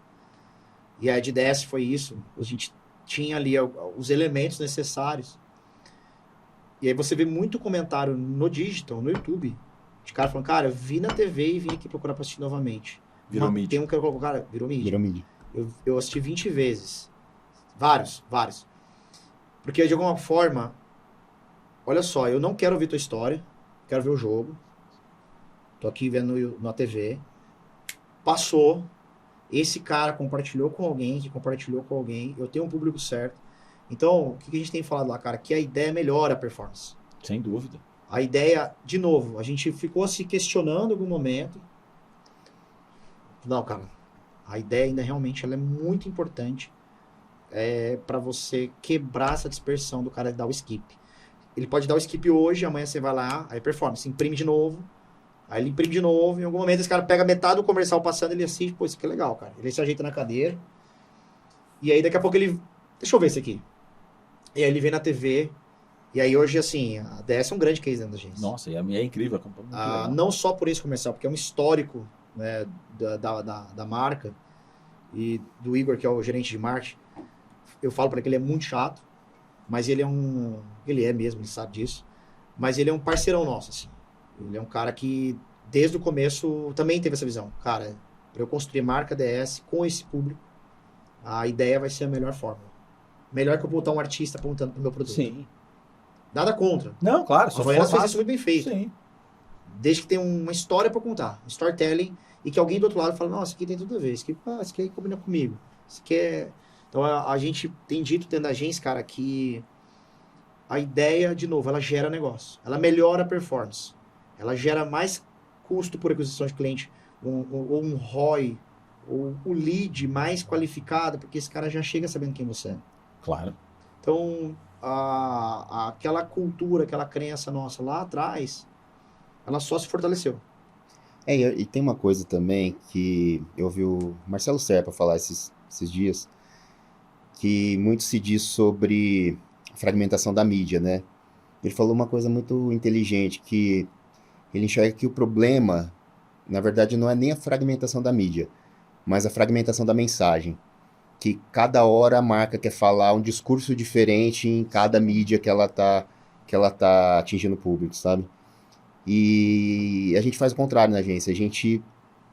E a de DS foi isso. A gente tinha ali os elementos necessários. E aí você vê muito comentário no digital, no YouTube, de cara falando, cara, eu vi na TV e vim aqui procurar para assistir novamente. Virou mídia. Tem um que eu coloco, cara, virou mídia. Virou mídia. Eu assisti 20 vezes. Vários. Porque de alguma forma, olha só, eu não quero ouvir tua história, quero ver o jogo. Tô aqui vendo na TV. Passou. Esse cara compartilhou com alguém, eu tenho um público certo. Então, o que a gente tem falado lá, cara? Que a ideia melhora a performance. Sem dúvida. A ideia, de novo, a gente ficou se questionando em algum momento. Não, cara, a ideia ainda realmente ela é muito importante para você quebrar essa dispersão do cara dar o skip. Ele pode dar o skip hoje, amanhã você vai lá, aí performance, imprime de novo. Aí ele imprime de novo, em algum momento esse cara pega metade do comercial passando, ele assiste, pô, isso aqui é legal, cara. Ele se ajeita na cadeira, e aí daqui a pouco ele, deixa eu ver isso aqui. E aí ele vem na TV, e aí hoje, assim, a DS é um grande case dentro da agência. Nossa, e a minha é incrível. Não só por esse comercial, porque é um histórico, né, da marca, e do Igor, que é o gerente de marketing. Eu falo para ele que ele é muito chato, mas ele é mesmo, ele sabe disso, mas ele é um parceirão nosso, assim. Ele é um cara que, desde o começo, também teve essa visão. Cara, para eu construir marca DS com esse público, a ideia vai ser a melhor fórmula. melhor que eu botar um artista apontando pro meu produto. Sim. Nada contra. Não, claro. A Só Havaianas for fez isso muito bem feito. Sim. Desde que tenha uma história pra contar. Storytelling. E que alguém do outro lado fala, nossa, isso aqui tem tudo a ver. Isso aqui combina comigo. Isso aqui é... Então, a gente tem dito dentro da agência, cara, que a ideia, de novo, ela gera negócio. Ela melhora a performance. Ela gera mais custo por aquisição de cliente. Ou um ROI. Ou o lead mais qualificado, porque esse cara já chega sabendo quem você é. Claro. Então, aquela cultura, aquela crença nossa lá atrás, ela só se fortaleceu. E tem uma coisa também que eu ouvi o Marcelo Serpa falar esses dias, que muito se diz sobre a fragmentação da mídia, né? Ele falou uma coisa muito inteligente, que ele enxerga que o problema, na verdade, não é nem a fragmentação da mídia, mas a fragmentação da mensagem. Que cada hora a marca quer falar um discurso diferente em cada mídia que ela tá atingindo o público, sabe? E a gente faz o contrário na agência. A gente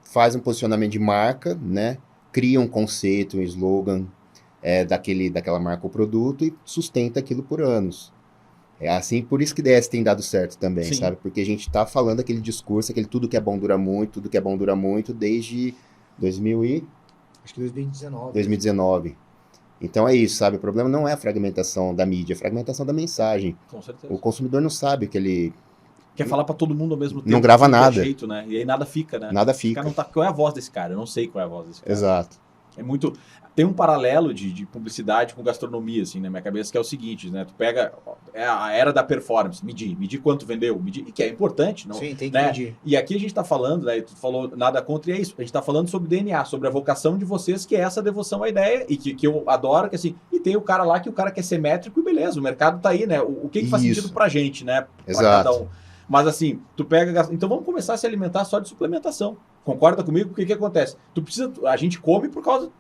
faz um posicionamento de marca, né? Cria um conceito, um slogan daquela marca ou produto e sustenta aquilo por anos. É assim, por isso que DS tem dado certo também, Sim. sabe? Porque a gente tá falando aquele discurso, aquele tudo que é bom dura muito, tudo que é bom dura muito, desde 2019. Então é isso, sabe? O problema não é a fragmentação da mídia, é a fragmentação da mensagem. Com certeza. O consumidor não sabe o que ele... Quer falar pra todo mundo ao mesmo tempo. Não grava de qualquer nada. jeito, né? E aí nada fica, né? Nada Esse cara fica. não tá... Qual é a voz desse cara? Eu não sei qual é a voz desse cara. Exato. É muito... Tem um paralelo de publicidade com gastronomia, assim, na minha cabeça, que é o seguinte, né? Tu pega a era da performance, medir quanto vendeu, medir, e que é importante, não? Sim, tem que né? medir. E aqui a gente tá falando, né? Tu falou nada contra, e é isso. A gente tá falando sobre DNA, sobre a vocação de vocês, que é essa devoção à ideia, e que eu adoro, que assim... E tem o cara lá que o cara quer ser métrico, e beleza, o mercado tá aí, né? O que faz Isso. sentido pra gente, né? Pra Exato. cada um. Mas assim, tu pega... Então vamos começar a se alimentar só de suplementação. Concorda comigo? Porque o que acontece? A gente come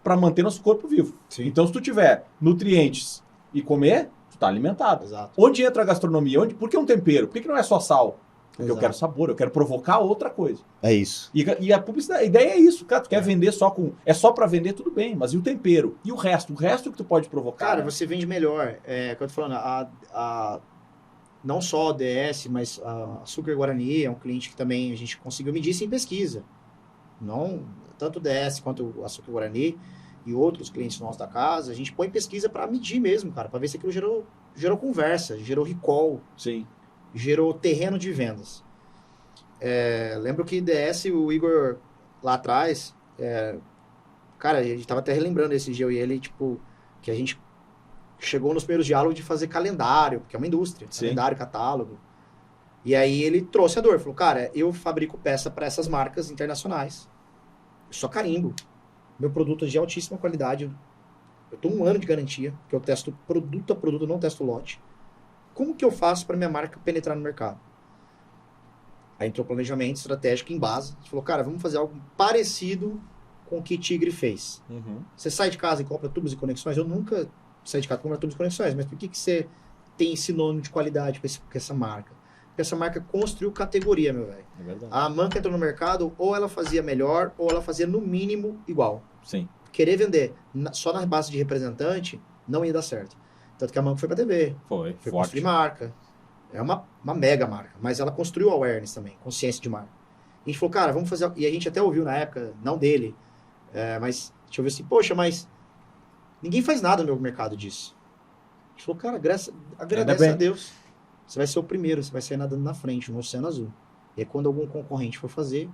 para manter nosso corpo vivo. Sim. Então, se tu tiver nutrientes e comer, tu tá alimentado. Exato. Onde entra a gastronomia? Por que um tempero? Por que não é só sal? Porque eu Exato. quero sabor, eu quero provocar outra coisa. É isso. E a publicidade, a ideia é isso, cara. Tu quer vender só com... É só para vender, tudo bem. Mas e o tempero? E o resto? O resto que tu pode provocar? Cara, né? você vende melhor. Que eu tô falando, não só a DS, mas a Açúcar Guarani é um cliente que também a gente conseguiu medir sem pesquisa. Não, tanto o DS quanto o Açúcar Guarani e outros clientes nossos da casa, a gente põe pesquisa para medir mesmo, cara, para ver se aquilo gerou conversa, gerou recall, Sim. gerou terreno de vendas. Lembro que DS, o Igor lá atrás, cara, a gente tava até relembrando esse dia, eu e ele, tipo, que a gente chegou nos primeiros diálogos de fazer calendário, porque é uma indústria, Sim. calendário, catálogo. E aí ele trouxe a dor, falou, cara, eu fabrico peça para essas marcas internacionais. Eu só carimbo. Meu produto é de altíssima qualidade. Eu tô 1 ano de garantia, que eu testo produto a produto, eu não testo lote. Como que eu faço para minha marca penetrar no mercado? Aí entrou planejamento estratégico em base. A gente falou, cara, vamos fazer algo parecido com o que Tigre fez. Uhum. Você sai de casa e compra tubos e conexões? Eu nunca saí de casa e compra tubos e conexões, mas por que você tem esse nome de qualidade com essa marca? Porque essa marca construiu categoria, meu velho. É verdade. A marca entrou no mercado, ou ela fazia melhor, ou ela fazia no mínimo igual. Sim. Querer vender só na base de representante não ia dar certo. Tanto que a Manco foi pra TV, Foi foi forte. construir marca. É uma mega marca, mas ela construiu awareness também, consciência de marca. A gente falou, cara, vamos fazer... E a gente até ouviu na época, não dele, mas a gente ouviu assim, poxa, mas ninguém faz nada no meu mercado disso. A gente falou, cara, agradece a Deus. Você vai ser o primeiro, você vai sair nadando na frente, no Oceano Azul. E aí, quando algum concorrente for fazer,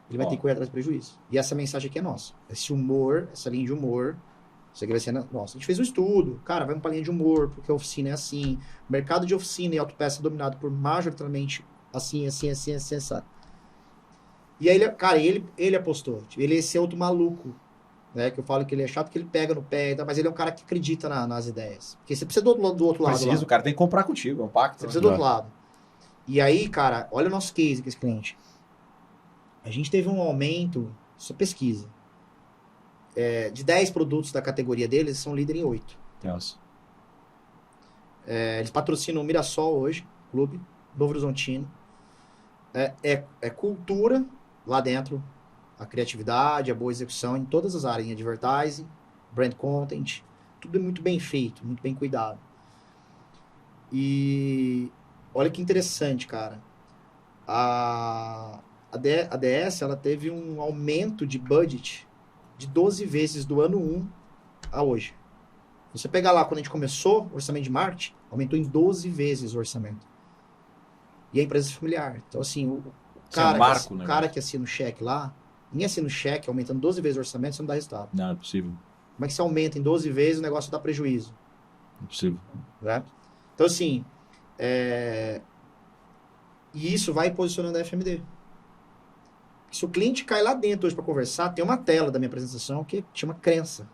ele vai ter que correr atrás do prejuízo. E essa mensagem aqui é nossa. Esse humor, essa linha de humor, isso aqui vai ser nossa. A gente fez um estudo. Cara, vamos pra linha de humor, porque a oficina é assim. O mercado de oficina e autopeça é dominado por majoritariamente assim. E aí, cara, ele apostou. Ele é esse outro maluco, né? Que eu falo que ele é chato, que ele pega no pé, mas ele é um cara que acredita nas ideias. Porque você precisa do outro lado. Precisa, o cara tem que comprar contigo, é um pacto. Você precisa do outro lado. E aí, cara, olha o nosso case com esse cliente. A gente teve um aumento, isso é pesquisa, de 10 produtos da categoria deles, eles são líder em 8. Nossa. Eles patrocinam o Mirassol hoje, clube, Novo Horizontino. É cultura lá dentro, a criatividade, a boa execução em todas as áreas, em advertising, brand content, tudo é muito bem feito, muito bem cuidado. E olha que interessante, cara. A DS, ela teve um aumento de budget de 12 vezes do ano 1 a hoje. Você pegar lá, quando a gente começou o orçamento de marketing, aumentou em 12 vezes o orçamento. E a empresa é familiar. Então, assim, o cara que assina o cheque lá, ninguém assina o cheque aumentando 12 vezes o orçamento, você não dá resultado. Não, é possível. Como é que você aumenta em 12 vezes, o negócio dá prejuízo? É possível. Né? Então, assim, e isso vai posicionando a FMD. Se o cliente cai lá dentro hoje para conversar, tem uma tela da minha apresentação que chama crença.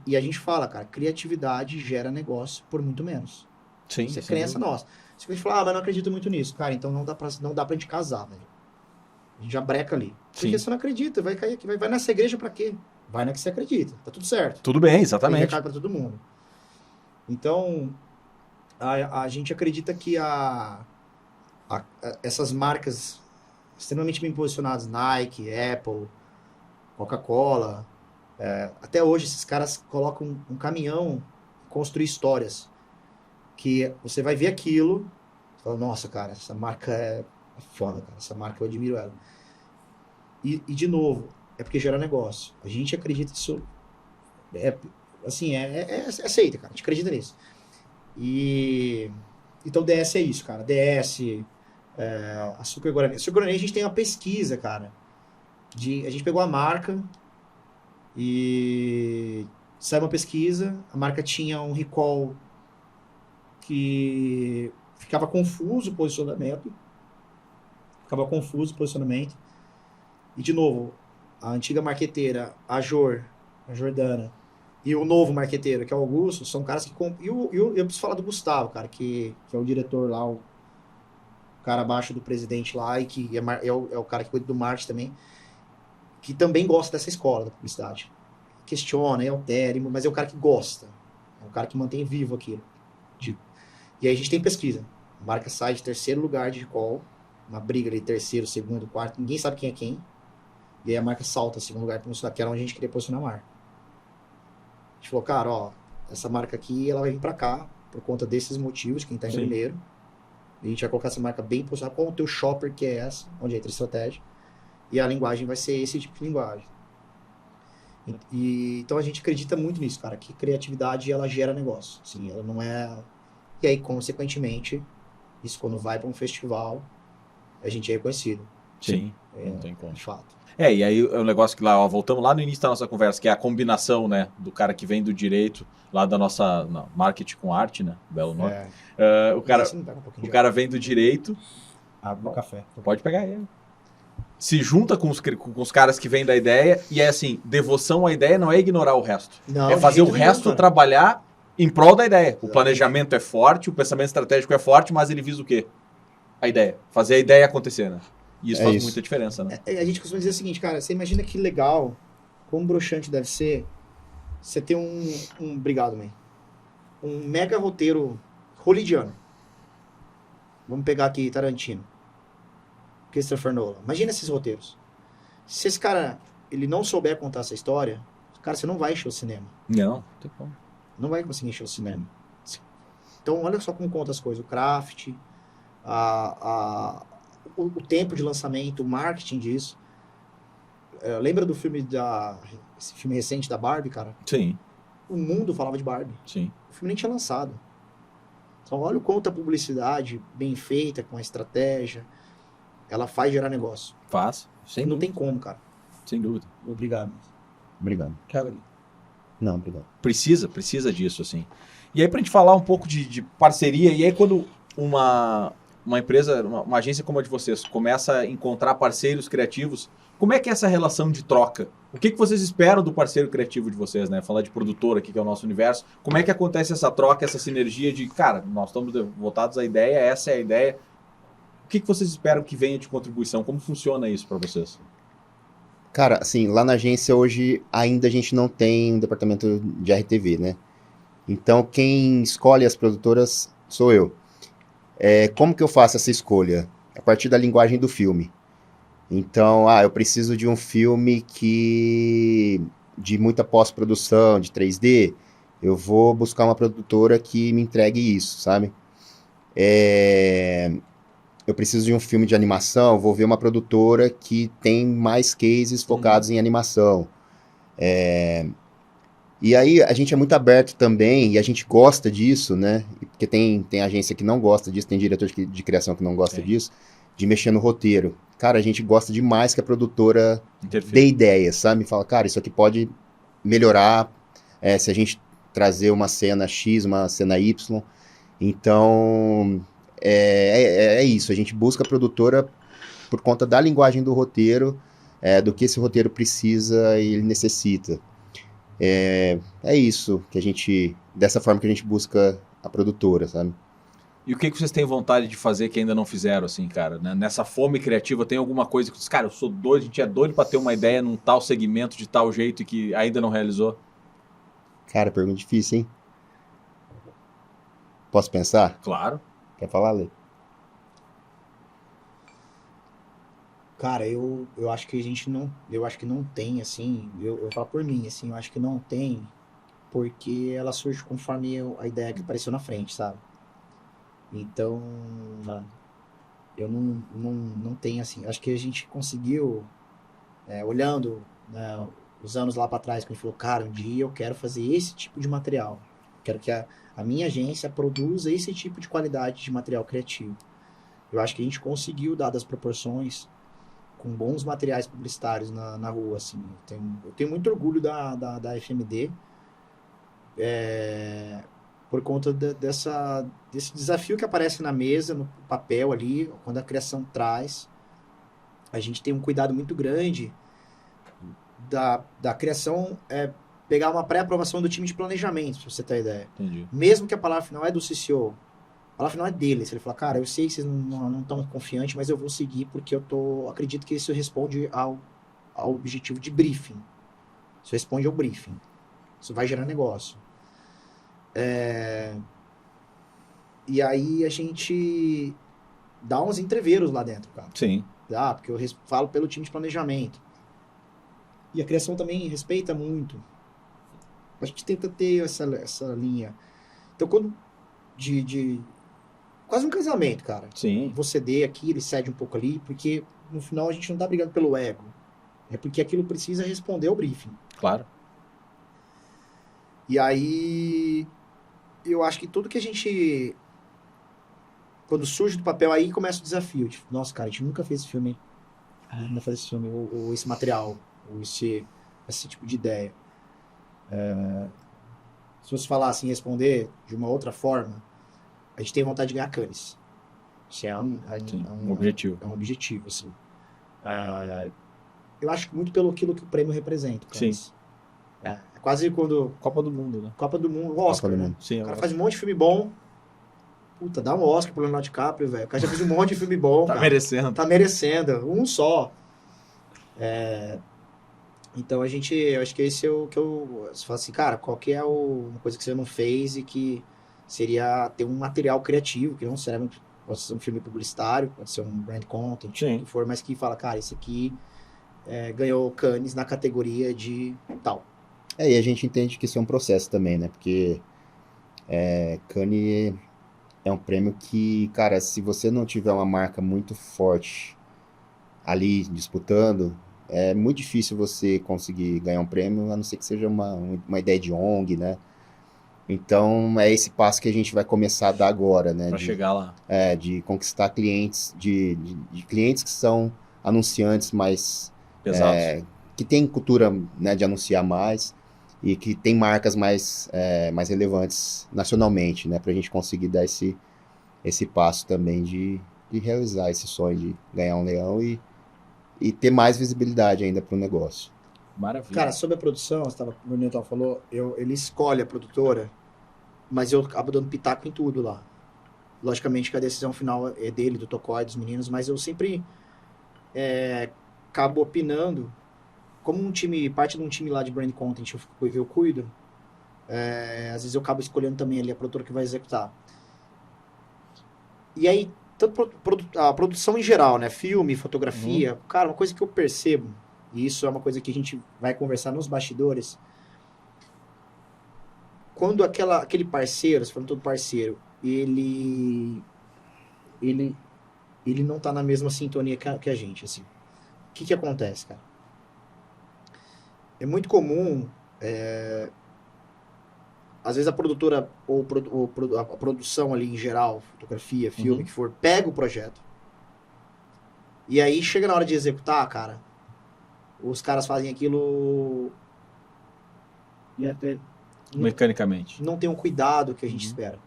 E a gente fala, cara, criatividade gera negócio por muito menos. Sim. Isso é crença nossa. Se a gente falar, mas não acredito muito nisso, cara, então não dá pra gente casar, velho. A gente já breca ali. Porque Sim. você não acredita, vai cair aqui, vai nessa igreja pra quê? Vai na que você acredita, tá tudo certo. Tudo bem, Tem exatamente. recado pra todo mundo. Então, a gente acredita que essas marcas extremamente bem posicionadas, Nike, Apple, Coca-Cola, até hoje esses caras colocam um caminhão construir histórias. Que você vai ver aquilo e fala, nossa, cara, essa marca é foda, cara. Essa marca eu admiro ela. E de novo, é porque gera negócio. A gente acredita que isso é aceita, cara. A gente acredita nisso. E então DS é isso, cara. DS, Açúcar Guarani. Açúcar Guarani a gente tem uma pesquisa, cara. A gente pegou a marca e saiu uma pesquisa. A marca tinha um recall que ficava confuso o posicionamento. E, de novo, a antiga marqueteira, a Jordana, e o novo marqueteiro, que é o Augusto, são caras que... eu preciso falar do Gustavo, cara, que é o diretor lá, o cara abaixo do presidente lá, e que é o cara que cuida do marketing também, que também gosta dessa escola da publicidade. Questiona, é altérrimo, mas é o cara que gosta. É o cara que mantém vivo aquilo. E aí a gente tem pesquisa. A marca sai de terceiro lugar de recall, uma briga ali, terceiro, segundo, quarto, ninguém sabe quem é quem. E aí a marca salta segundo lugar, que era onde a gente queria posicionar a marca. A gente falou, cara, ó, essa marca aqui, ela vai vir pra cá, por conta desses motivos, quem tá em primeiro. E a gente vai colocar essa marca bem posicionada, qual o teu shopper que é essa, onde entra a estratégia. E a linguagem vai ser esse tipo de linguagem. Então a gente acredita muito nisso, cara, que criatividade, ela gera negócio. Assim, ela não é... E aí, consequentemente, isso quando vai para um festival, a gente é reconhecido. Sim, não tem como. De fato. E aí é um negócio que lá, ó, voltamos lá no início da nossa conversa, que é a combinação, né, do cara que vem do direito, lá da nossa marketing com arte, né, belo nome. O cara vem do direito. Água, café. Pode pegar ele. Se junta com os caras que vêm da ideia, e é assim, devoção à ideia não é ignorar o resto. Não, é fazer o resto trabalhar em prol da ideia. O planejamento é forte, o pensamento estratégico é forte, mas ele visa o quê? A ideia. Fazer a ideia acontecer, né? E isso faz muita diferença, né? A gente costuma dizer o seguinte, cara, você imagina que legal, como broxante deve ser, você ter obrigado, man. Um mega roteiro hollywoodiano. Vamos pegar aqui Tarantino. Christopher Nolan. Imagina esses roteiros. Se esse cara, ele não souber contar essa história, cara, você não vai encher o cinema. Não tem como. Não vai conseguir encher o cinema. Então, olha só como conta as coisas. O craft, o tempo de lançamento, o marketing disso. Lembra do filme esse filme recente da Barbie, cara? Sim. O mundo falava de Barbie. Sim. O filme nem tinha lançado. Então, olha o quanto a publicidade bem feita, com a estratégia, ela faz gerar negócio. Faz. Não tem como, cara. Sem dúvida. Obrigado. Quer abrir? Não, obrigado. Precisa disso, assim. E aí, pra gente falar um pouco de parceria, e aí quando uma empresa, uma agência como a de vocês, começa a encontrar parceiros criativos, como é que é essa relação de troca? O que vocês esperam do parceiro criativo de vocês, né? Falar de produtor aqui, que é o nosso universo. Como é que acontece essa troca, essa sinergia de, cara, nós estamos voltados à ideia, essa é a ideia. O que vocês esperam que venha de contribuição? Como funciona isso para vocês? Cara, assim, lá na agência hoje ainda a gente não tem um departamento de RTV, né? Então quem escolhe as produtoras sou eu. Como que eu faço essa escolha? A partir da linguagem do filme. Então, eu preciso de um filme que de muita pós-produção, de 3D, eu vou buscar uma produtora que me entregue isso, sabe? Eu preciso de um filme de animação, vou ver uma produtora que tem mais cases focados em animação. E aí a gente é muito aberto também, e a gente gosta disso, né? Porque tem agência que não gosta disso, tem diretor de criação que não gosta disso, de mexer no roteiro. Cara, a gente gosta demais que a produtora dê ideias, sabe? Fala, cara, isso aqui pode melhorar se a gente trazer uma cena X, uma cena Y. Então, é isso. A gente busca a produtora por conta da linguagem do roteiro, do que esse roteiro precisa e ele necessita. É isso que a gente... Dessa forma que a gente busca a produtora, sabe? E o que vocês têm vontade de fazer que ainda não fizeram, assim, cara? Nessa fome criativa, tem alguma coisa que... Cara, eu sou doido, a gente é doido pra ter uma ideia num tal segmento, de tal jeito, e que ainda não realizou? Cara, pergunta difícil, hein? Posso pensar? Claro. Quer falar, Lê? Cara, eu acho que a gente não... Eu acho que não tem, assim... Eu falo por mim, assim, eu acho que não tem, porque ela surge conforme a ideia que apareceu na frente, sabe? Então, eu não tenho, assim... Acho que a gente conseguiu, olhando, né, os anos lá pra trás, quando a gente falou, cara, um dia eu quero fazer esse tipo de material. Quero que a minha agência produza esse tipo de qualidade de material criativo. Eu acho que a gente conseguiu, dadas as proporções, com bons materiais publicitários na rua, assim. Eu tenho muito orgulho da FMD, por conta desse desafio que aparece na mesa, no papel ali, quando a criação traz. A gente tem um cuidado muito grande da criação, pegar uma pré-aprovação do time de planejamento, pra você ter ideia. Entendi. Mesmo que a palavra final é do CCO, a palavra final é dele. Se ele falar, cara, eu sei que vocês não estão confiantes, mas eu vou seguir porque acredito que isso responde ao objetivo de briefing. Isso responde ao briefing. Isso vai gerar negócio. E aí a gente dá uns entreveros lá dentro, cara. Sim. Porque eu falo pelo time de planejamento. E a criação também respeita muito. A gente tenta ter essa linha. Então, quando quase um casamento, cara. Sim. Vou ceder aqui, ele cede um pouco ali, porque no final a gente não tá brigando pelo ego. É porque aquilo precisa responder ao briefing. Claro. E aí, eu acho que tudo que a gente... Quando surge do papel, aí começa o desafio. Tipo, nossa, cara, a gente nunca fez esse filme. Nunca fez esse filme, ou esse material, ou esse tipo de ideia. Se você falar assim, responder de uma outra forma, a gente tem vontade de ganhar Cannes. Isso é um objetivo. É um objetivo, assim. Eu acho que muito pelo aquilo que o prêmio representa. Sim. É quase quando... Copa do Mundo, né? Copa do Mundo, Oscar, né? Sim, o cara faz um monte de filme bom. Puta, dá um Oscar pro Leonardo DiCaprio, velho. O cara já fez um monte de filme bom, Tá cara. merecendo. Tá merecendo. Um só. Então, eu acho que esse é o que você fala assim, cara, qual que é uma coisa que você não fez e que seria ter um material criativo, que não necessariamente pode ser um filme publicitário, pode ser um brand content, o que for, mas que fala, cara, esse aqui ganhou Cannes na categoria de tal. E a gente entende que isso é um processo também, né? Porque Cannes é um prêmio que, cara, se você não tiver uma marca muito forte ali disputando, é muito difícil você conseguir ganhar um prêmio, a não ser que seja uma ideia de ONG, né? Então, é esse passo que a gente vai começar a dar agora, né? Pra chegar lá. De conquistar clientes, de clientes que são anunciantes mais... Pesados. Que tem cultura, né, de anunciar mais e que tem marcas mais relevantes nacionalmente, né? Pra gente conseguir dar esse passo também de realizar esse sonho de ganhar um leão e ter mais visibilidade ainda pro negócio. Maravilha. Cara, sobre a produção, o Newton falou, ele escolhe a produtora, mas eu acabo dando pitaco em tudo lá. Logicamente que a decisão final é dele, do Tocói, dos meninos, mas eu sempre acabo opinando, como parte de um time lá de brand content eu cuido, às vezes eu acabo escolhendo também ali a produtora que vai executar. E aí, tanto a produção em geral, né? Filme, fotografia, cara, uma coisa que eu percebo, e isso é uma coisa que a gente vai conversar nos bastidores, quando aquele parceiro, você falando todo parceiro, ele não tá na mesma sintonia que a gente, assim. O que acontece, cara? É muito comum, às vezes a produtora ou a produção ali em geral, fotografia, filme, que for, pega o projeto. E aí chega na hora de executar, cara, os caras fazem aquilo mecanicamente. Não tem um cuidado que a gente espera.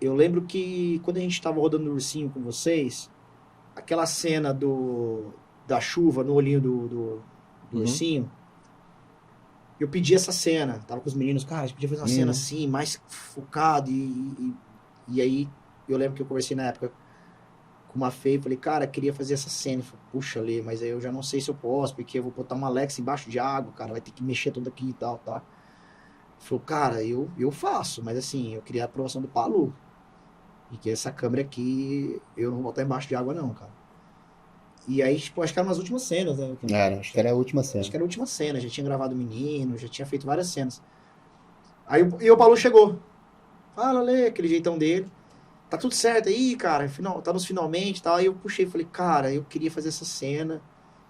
Eu lembro que quando a gente estava rodando no Ursinho com vocês, aquela cena da chuva no olhinho do Ursinho, eu pedi essa cena. Tava com os meninos, cara, a gente podia fazer uma cena assim, mais focado. E aí eu lembro que eu conversei na época com uma Fê e falei, cara, queria fazer essa cena. Eu falei, puxa, Lê, mas aí eu já não sei se eu posso, porque eu vou botar uma Alexa embaixo de água, cara, vai ter que mexer tudo aqui e tal, tá? Ele falou, cara, eu faço, mas assim, eu queria a aprovação do Palu. E que essa câmera aqui, eu não vou botar embaixo de água não, cara. E aí, tipo, acho que eram as últimas cenas, né? Acho que era a última cena. Acho que era a última cena, já tinha gravado o menino, já tinha feito várias cenas. Aí o Palu chegou. Fala, Lê, aquele jeitão dele. Tá tudo certo aí, cara, tá nos finalmente e tal. Aí eu puxei e falei, cara, eu queria fazer essa cena,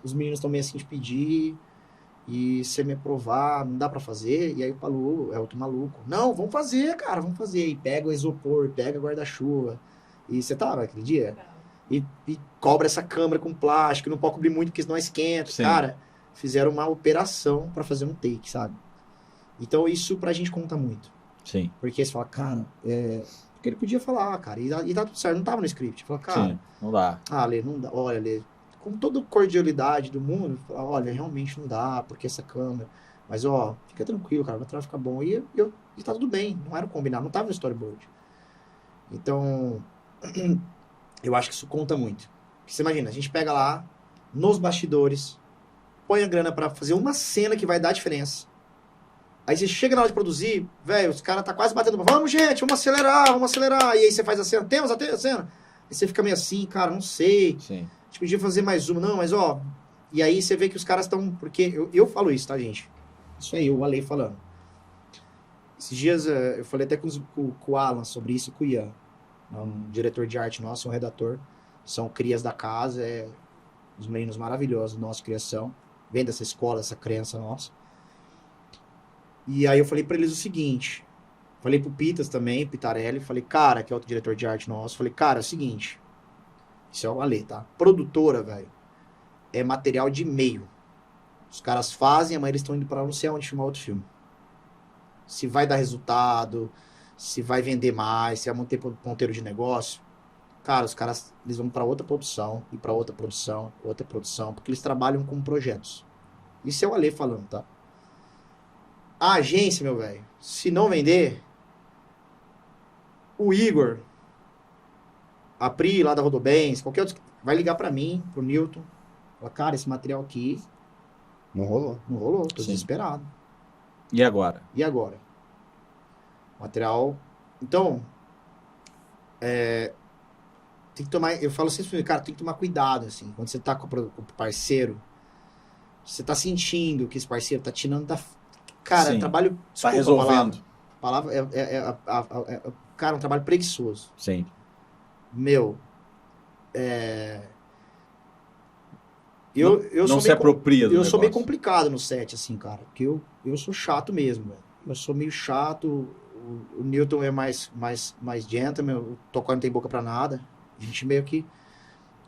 os meninos estão meio assim de pedir, e se me aprovar, não dá pra fazer. E aí o Palu é outro maluco. Não, vamos fazer, cara, vamos fazer. E pega o isopor, pega o guarda-chuva. E você tava aquele dia? E cobra essa câmera com plástico, não pode cobrir muito porque senão esquenta. Sim. Cara, fizeram uma operação pra fazer um take, sabe? Então isso pra gente conta muito. Sim. Porque você fala, cara, porque ele podia falar, cara, e tá tudo certo, não tava no script. Fala, cara, sim, não dá. Lê, não dá, olha, Lê, com toda a cordialidade do mundo, fala, olha, realmente não dá, porque essa câmera, mas ó, fica tranquilo, cara, vai ficar bom. E tá tudo bem, não era um combinado, não tava no storyboard. Então, eu acho que isso conta muito. Porque você imagina, a gente pega lá, nos bastidores, põe a grana pra fazer uma cena que vai dar diferença. Aí você chega na hora de produzir, velho, os caras tá quase batendo, vamos gente, vamos acelerar. E aí você faz a cena, temos a cena? Aí você fica meio assim, cara, não sei. Sim. A gente podia fazer mais uma, não, mas ó. E aí você vê que os caras estão, porque eu falo isso, tá, gente? Isso aí, o Ale falando. Esses dias eu falei até com o Alan sobre isso, com o Ian, um diretor de arte nosso, um redator. São crias da casa, os meninos maravilhosos, nossa criação. Vem dessa escola, essa crença nossa. E aí eu falei pra eles o seguinte, falei pro Pitas também, Pitarelli, falei, cara, que é outro diretor de arte nosso, falei, cara, é o seguinte, isso é o Ale, tá? Produtora, velho, é material de meio. Os caras fazem, amanhã eles estão indo pra não sei onde filmar outro filme. Se vai dar resultado, se vai vender mais, se vai manter ponteiro de negócio, cara, os caras, eles vão pra outra produção, e pra outra produção, porque eles trabalham com projetos. Isso é o Ale falando, tá? A agência, meu velho, se não vender, o Igor, a Pri lá da Rodobens, qualquer outro, vai ligar pra mim, pro Newton, falar, cara, esse material aqui não rolou, tô Sim. desesperado. E agora? Material, então, tem que tomar, eu falo sempre, cara, tem que tomar cuidado, assim, quando você tá com o parceiro, você tá sentindo que esse parceiro tá tirando da... Cara, Sim. trabalho... Tá desculpa resolvendo. a palavra cara, um trabalho preguiçoso. Sim. Meu, eu não sou se meio, apropria do eu sou meio negócio. complicado no set, assim, cara. Porque eu sou chato mesmo, velho. Eu sou meio chato. O Newton é mais gentleman. O Tocó não tem boca pra nada. A gente meio que...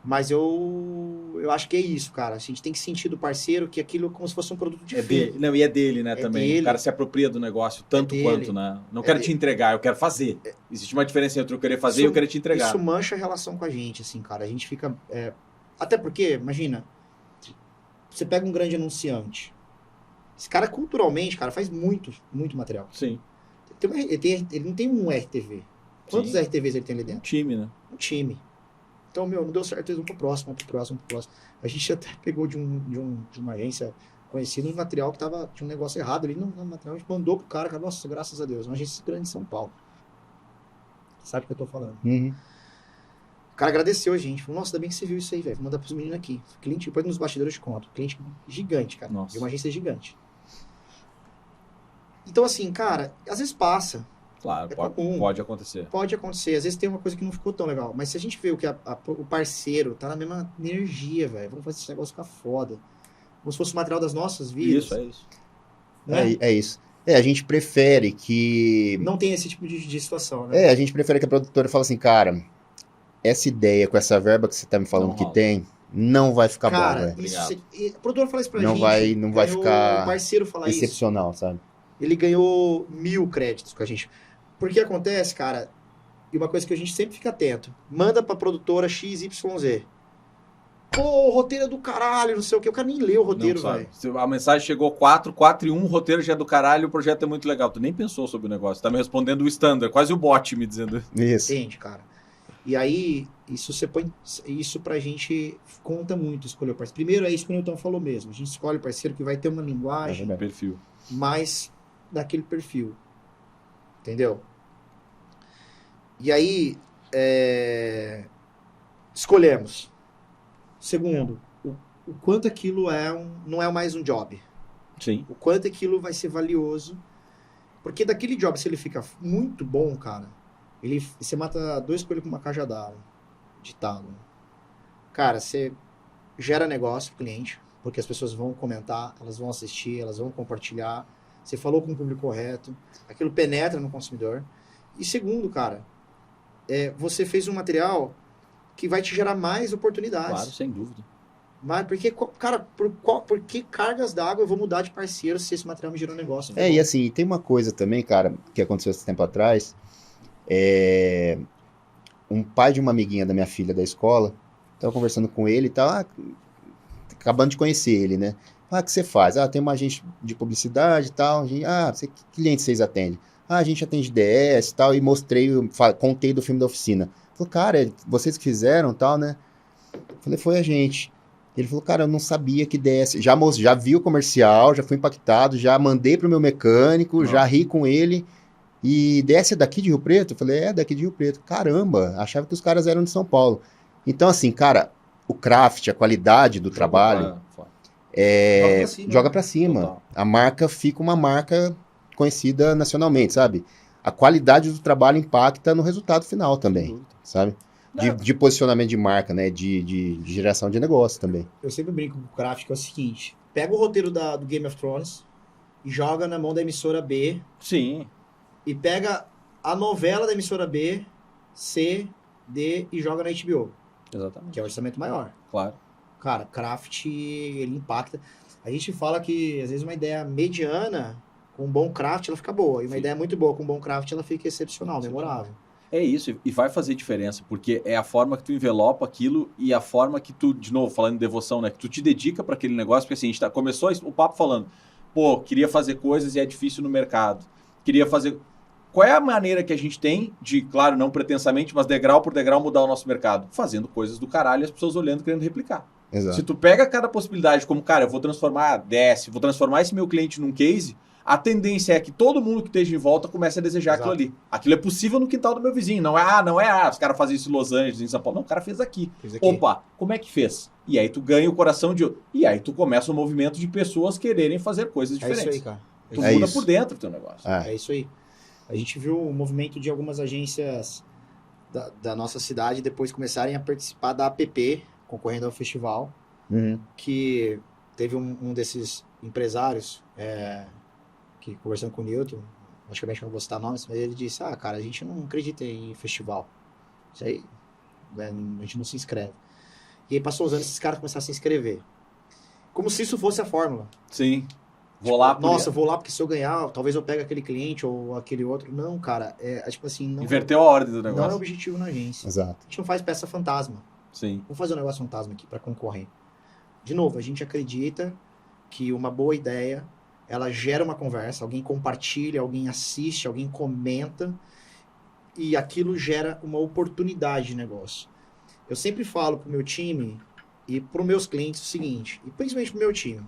Mas eu acho que é isso, cara. A gente tem que sentir do parceiro que aquilo é como se fosse um produto de fim. Não, e é dele, né, É também. dele. O cara se apropria do negócio tanto dele. quanto, né? Não quero te entregar, eu quero fazer. Existe uma diferença entre eu querer fazer e eu querer te entregar. Isso mancha a relação com a gente, assim, cara. A gente fica... Até porque, imagina, você pega um grande anunciante. Esse cara, culturalmente, cara, faz muito material. Sim. Ele não tem um RTV. Quantos Sim. RTVs ele tem ali Um dentro? time, né? Um time. Então, não deu certo, eles vão pro próximo. A gente até pegou de uma agência conhecida um material que tinha um negócio errado ali no material. A gente mandou pro cara, nossa, graças a Deus, uma agência grande de São Paulo. Sabe o que eu tô falando? Uhum. cara agradeceu a gente. Falou, nossa, ainda bem que você viu isso aí, velho. Vou mandar pros meninos aqui. Cliente, depois nos bastidores de conta. Cliente gigante, cara. Nossa. De uma agência gigante. Então, assim, cara, às vezes passa. Claro, É pode, comum. pode acontecer. Pode acontecer. Às vezes tem uma coisa que não ficou tão legal. Mas se a gente vê o que o parceiro tá na mesma energia, velho. Vamos fazer esse negócio ficar foda. Como se fosse o material das nossas vidas. Isso, é isso. Né? É isso. A gente prefere que... Não tem esse tipo de situação, né? a gente prefere que a produtora fale assim, cara, essa ideia com essa verba que você tá me falando Não que rola. tem, não vai ficar bom, Cara, velho. o produtor fala isso pra Não gente. vai aí ficar o parceiro fala isso. Excepcional, sabe? Ele ganhou 1000 créditos com a gente. Porque acontece, cara, e uma coisa que a gente sempre fica atento. Manda pra produtora XYZ. Pô, o roteiro é do caralho, não sei o que. O cara nem leu o roteiro, Não, sabe? velho. Se a mensagem chegou 4 e 1, o roteiro já é do caralho, o projeto é muito legal. Tu nem pensou sobre o negócio, tá me respondendo o standard, quase o bot me dizendo. Isso. Entende, cara? E aí, isso você põe. Isso pra gente conta muito escolher o parceiro. Primeiro é isso que o Newton falou mesmo. A gente escolhe o parceiro que vai ter uma linguagem Perfil. mais daquele perfil. Entendeu? E aí, escolhemos. Segundo, o quanto aquilo não é mais um job. Sim. O quanto aquilo vai ser valioso. Porque daquele job, se ele fica muito bom, cara, você mata 2 coelhos com uma cajadada. Ditado. Cara, você gera negócio pro cliente, porque as pessoas vão comentar, elas vão assistir, elas vão compartilhar. Você falou com o público correto, aquilo penetra no consumidor. E segundo, cara, você fez um material que vai te gerar mais oportunidades. Claro, sem dúvida. Mas porque, cara, por que cargas d'água eu vou mudar de parceiro se esse material me gerou um negócio? E assim, tem uma coisa também, cara, que aconteceu esse tempo atrás. Um pai de uma amiguinha da minha filha da escola, tava conversando com ele e tal, acabando de conhecer ele, né? O que você faz? Tem uma agência de publicidade e tal. Que cliente vocês atendem? A gente atende DS e tal, e contei do filme da oficina. Falei, cara, vocês que fizeram tal, né? Falei, foi a gente. Ele falou, cara, eu não sabia que DS... Já vi o comercial, já fui impactado, já mandei pro meu mecânico, já ri com ele. E DS é daqui de Rio Preto? Eu falei, daqui de Rio Preto. Caramba, achava que os caras eram de São Paulo. Então, assim, cara, o craft, a qualidade do trabalho... joga pra cima. Total. A marca fica uma marca conhecida nacionalmente, sabe? A qualidade do trabalho impacta no resultado final também, sabe? De posicionamento de marca, né? De geração de negócio também. Eu sempre brinco com o craft, que é o seguinte: pega o roteiro do Game of Thrones e joga na mão da emissora B. Sim. E pega a novela da emissora B, C, D e joga na HBO. Exatamente. Que é o orçamento maior. Claro. Cara, craft, ele impacta. A gente fala que, às vezes, uma ideia mediana com um bom craft, ela fica boa. E uma ideia muito boa com um bom craft, ela fica excepcional, memorável. É isso, e vai fazer diferença, porque é a forma que tu envelopa aquilo e a forma que tu, de novo, falando em devoção, né? Que tu te dedica para aquele negócio, porque assim, a gente começou o papo falando, queria fazer coisas e é difícil no mercado. Queria fazer... Qual é a maneira que a gente tem de, claro, não pretensamente, mas degrau por degrau mudar o nosso mercado? Fazendo coisas do caralho e as pessoas olhando, querendo replicar. Exato. Se tu pega cada possibilidade como, cara, eu vou transformar vou transformar esse meu cliente num case, a tendência é que todo mundo que esteja em volta comece a desejar aquilo ali. Aquilo é possível no quintal do meu vizinho. Não é, os caras fazem isso em Los Angeles, em São Paulo. Não, o cara fez aqui. Opa, como é que fez? E aí tu ganha o coração de... E aí tu começa um movimento de pessoas quererem fazer coisas diferentes. É isso aí, cara. Tu muda por dentro o teu negócio. É isso aí. A gente viu o movimento de algumas agências da nossa cidade depois começarem a participar da APP, concorrendo ao festival, que teve um desses empresários que, conversando com o Newton, logicamente não vou citar nomes, mas ele disse, cara, a gente não acredita em festival. Isso aí, né, a gente não se inscreve. E aí passou os anos, esses caras começaram a se inscrever. Como se isso fosse a fórmula. Sim. Vou lá vou lá porque se eu ganhar, talvez eu pegue aquele cliente ou aquele outro. Não, cara, tipo assim... Não, inverteu a ordem do negócio. Não é objetivo na agência. Exato. A gente não faz peça fantasma. Sim. Vamos fazer um negócio fantasma aqui para concorrer. De novo, a gente acredita que uma boa ideia, ela gera uma conversa, alguém compartilha, alguém assiste, alguém comenta, e aquilo gera uma oportunidade de negócio. Eu sempre falo pro meu time e pros meus clientes o seguinte, e principalmente pro meu time,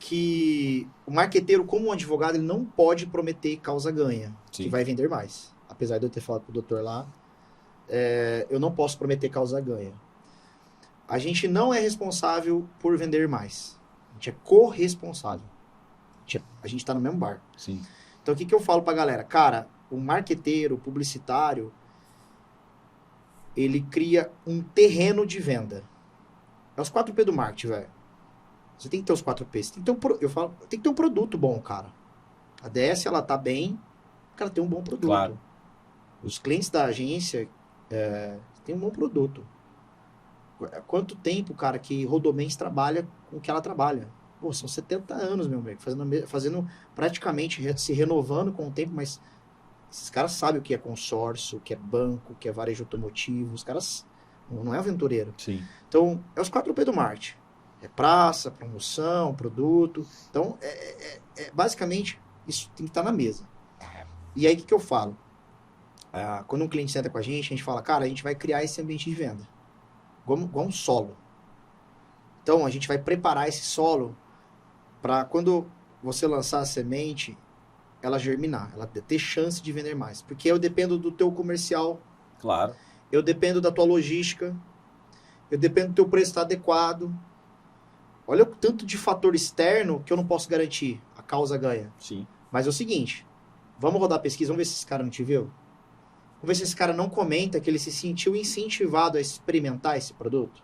que o marqueteiro, como um advogado, ele não pode prometer causa ganha, que vai vender mais. Apesar de eu ter falado pro doutor lá, eu não posso prometer causa ganha. A gente não é responsável por vender mais. A gente é corresponsável. A gente tá no mesmo barco. Sim. Então, o que eu falo pra galera? Cara, o marqueteiro, o publicitário, ele cria um terreno de venda. É os 4P do marketing, velho. Você tem que ter os 4P. Você tem que ter tem que ter um produto bom, cara. A DS, ela tá bem, o cara tem um bom produto. Claro. Os clientes da agência têm um bom produto. Quanto tempo, cara, que Rodomens trabalha com o que ela trabalha? Pô, são 70 anos, meu amigo, fazendo praticamente, se renovando com o tempo, mas esses caras sabem o que é consórcio, o que é banco, o que é varejo automotivo, os caras não é aventureiro. Sim. Então, é os 4P do marketing. É praça, promoção, produto. Então, basicamente, isso tem que estar na mesa. E aí, o que eu falo? Quando um cliente senta com a gente fala, cara, a gente vai criar esse ambiente de venda. Igual um solo. Então, a gente vai preparar esse solo para quando você lançar a semente, ela germinar, ela ter chance de vender mais. Porque eu dependo do teu comercial. Claro. Eu dependo da tua logística. Eu dependo do teu preço estar adequado. Olha o tanto de fator externo que eu não posso garantir. A causa ganha. Sim. Mas é o seguinte, vamos rodar a pesquisa, vamos ver se esse cara não te viu. Vamos ver se esse cara não comenta que ele se sentiu incentivado a experimentar esse produto.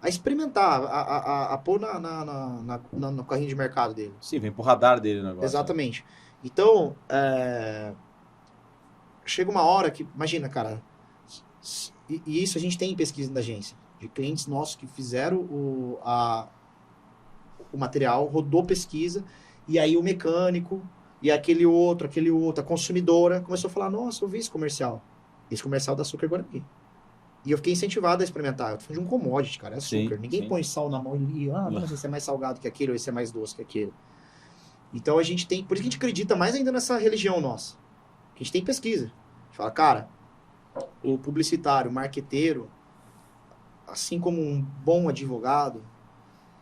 A experimentar, a pôr no carrinho de mercado dele. Sim, vem pro radar dele o negócio. Exatamente. Então, chega uma hora que, imagina, cara, e isso a gente tem em pesquisa da agência, de clientes nossos que fizeram o material, rodou pesquisa, e aí o mecânico, e aquele outro, a consumidora, começou a falar, nossa, eu vi esse comercial da Açúcar Guarani. E eu fiquei incentivado a experimentar. Eu tô falando de um commodity, cara, é açúcar. Ninguém põe sal na mão e não, esse é mais salgado que aquele, ou esse é mais doce que aquele. Então a gente tem, por isso que a gente acredita mais ainda nessa religião nossa. A gente tem pesquisa. A gente fala, cara, o publicitário, o marqueteiro, assim como um bom advogado,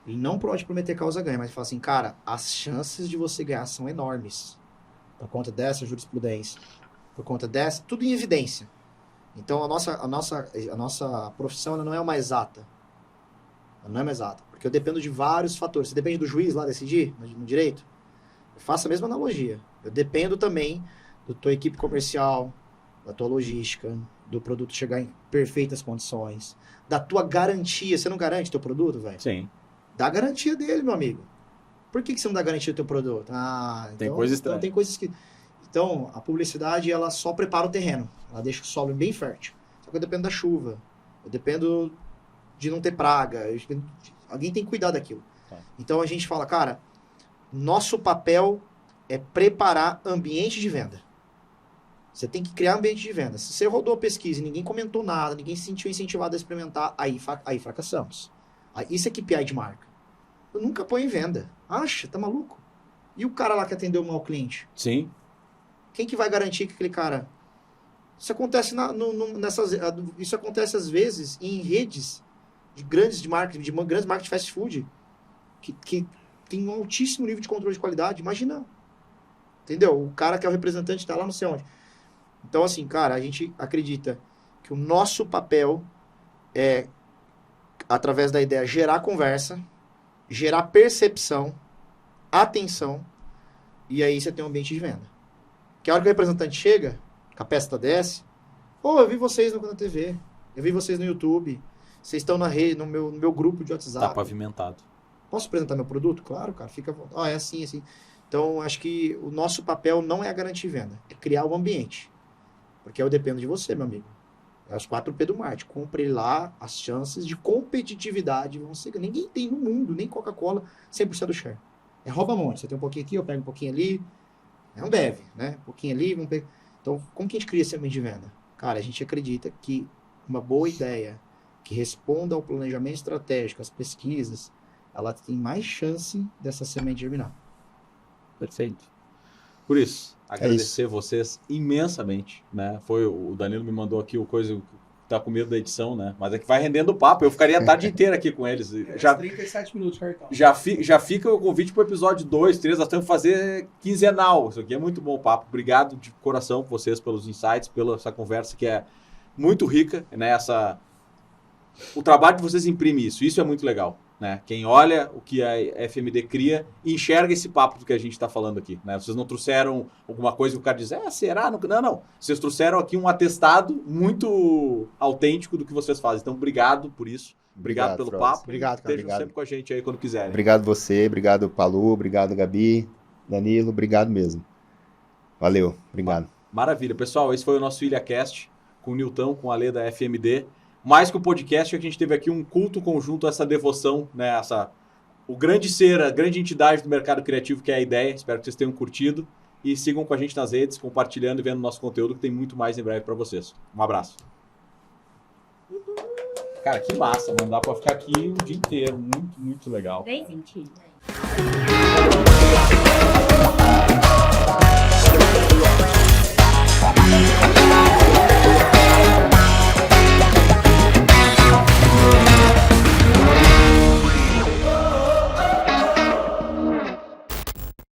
ele não pode prometer causa ganha, mas ele fala assim, cara, as chances de você ganhar são enormes. Por conta dessa jurisprudência, por conta dessa, tudo em evidência. Então a nossa profissão ela não é uma exata. Ela não é uma exata. Porque eu dependo de vários fatores. Você depende do juiz lá decidir no direito? Eu faço a mesma analogia. Eu dependo também da tua equipe comercial, da tua logística, do produto chegar em perfeitas condições, da tua garantia. Você não garante teu produto, velho? Sim. Dá garantia dele, meu amigo. Por que você não dá garantia do teu produto? Tem coisa estranha. Então tem coisas que... Então, a publicidade, ela só prepara o terreno. Ela deixa o solo bem fértil. Só que eu dependo da chuva. Eu dependo de não ter praga. Alguém tem que cuidar daquilo. Tá. Então, a gente fala, cara, nosso papel é preparar ambiente de venda. Você tem que criar ambiente de venda. Se você rodou a pesquisa e ninguém comentou nada, ninguém se sentiu incentivado a experimentar, aí fracassamos. Isso é KPI de marca. Eu nunca ponho em venda. Acha? Tá maluco? E o cara lá que atendeu mal o cliente? Sim. Quem que vai garantir que aquele cara... Isso acontece isso acontece às vezes em redes de grandes marketing de fast food que tem um altíssimo nível de controle de qualidade. Imagina. Entendeu? O cara que é o representante está lá não sei onde. Então, assim, cara, a gente acredita que o nosso papel é, através da ideia, gerar conversa, gerar percepção, atenção, e aí você tem um ambiente de venda. Que a hora que o representante chega, com a peça desce, eu vi vocês na TV, eu vi vocês no YouTube, vocês estão na rede, no meu grupo de WhatsApp. Tá pavimentado. Posso apresentar meu produto? Claro, cara, fica... é assim, assim. Então, acho que o nosso papel não é garantir venda, é criar o ambiente. Porque eu dependo de você, meu amigo. É os 4P do marketing. Compre lá, as chances de competitividade vão ser... Ninguém tem no mundo, nem Coca-Cola, 100% do share. É rouba-monte. Você tem um pouquinho aqui, eu pego um pouquinho ali. É um beve, né? Um pouquinho ali, vamos pegar. Então, como que a gente cria esse ambiente de venda? Cara, a gente acredita que uma boa ideia que responda ao planejamento estratégico, às pesquisas, ela tem mais chance dessa semente germinar. Perfeito. Por isso, agradecer vocês imensamente, né? O Danilo me mandou aqui o coisa que tá com medo da edição, né? Mas é que vai rendendo o papo. Eu ficaria a tarde inteira aqui com eles. Já 37 minutos, Cartão. Já fica o convite para o episódio 2, 3. Nós temos que fazer quinzenal. Isso aqui é muito bom o papo. Obrigado de coração por vocês pelos insights, pela essa conversa que é muito rica, né? O trabalho de vocês imprime isso é muito legal, né? Quem olha o que a FMD cria enxerga esse papo do que a gente está falando aqui, né? Vocês não trouxeram alguma coisa que o cara diz, será? Não. Vocês trouxeram aqui um atestado muito autêntico do que vocês fazem. Então, obrigado por isso. Obrigado pelo Frost. papo. Obrigado, cara. Estejam sempre com a gente aí quando quiserem. Obrigado você, obrigado Palu, obrigado Gabi, Danilo, obrigado mesmo. Valeu, obrigado. Maravilha. Pessoal, esse foi o nosso IlhaCast com o Nilton, com a Lê da FMD. Mais que o podcast, a gente teve aqui um culto conjunto, essa devoção, né? O grande ser, a grande entidade do mercado criativo, que é a ideia. Espero que vocês tenham curtido. E sigam com a gente nas redes, compartilhando e vendo nosso conteúdo, que tem muito mais em breve para vocês. Um abraço. Cara, que massa, mano. Dá pra ficar aqui o dia inteiro. Muito, muito legal. Fez sentido.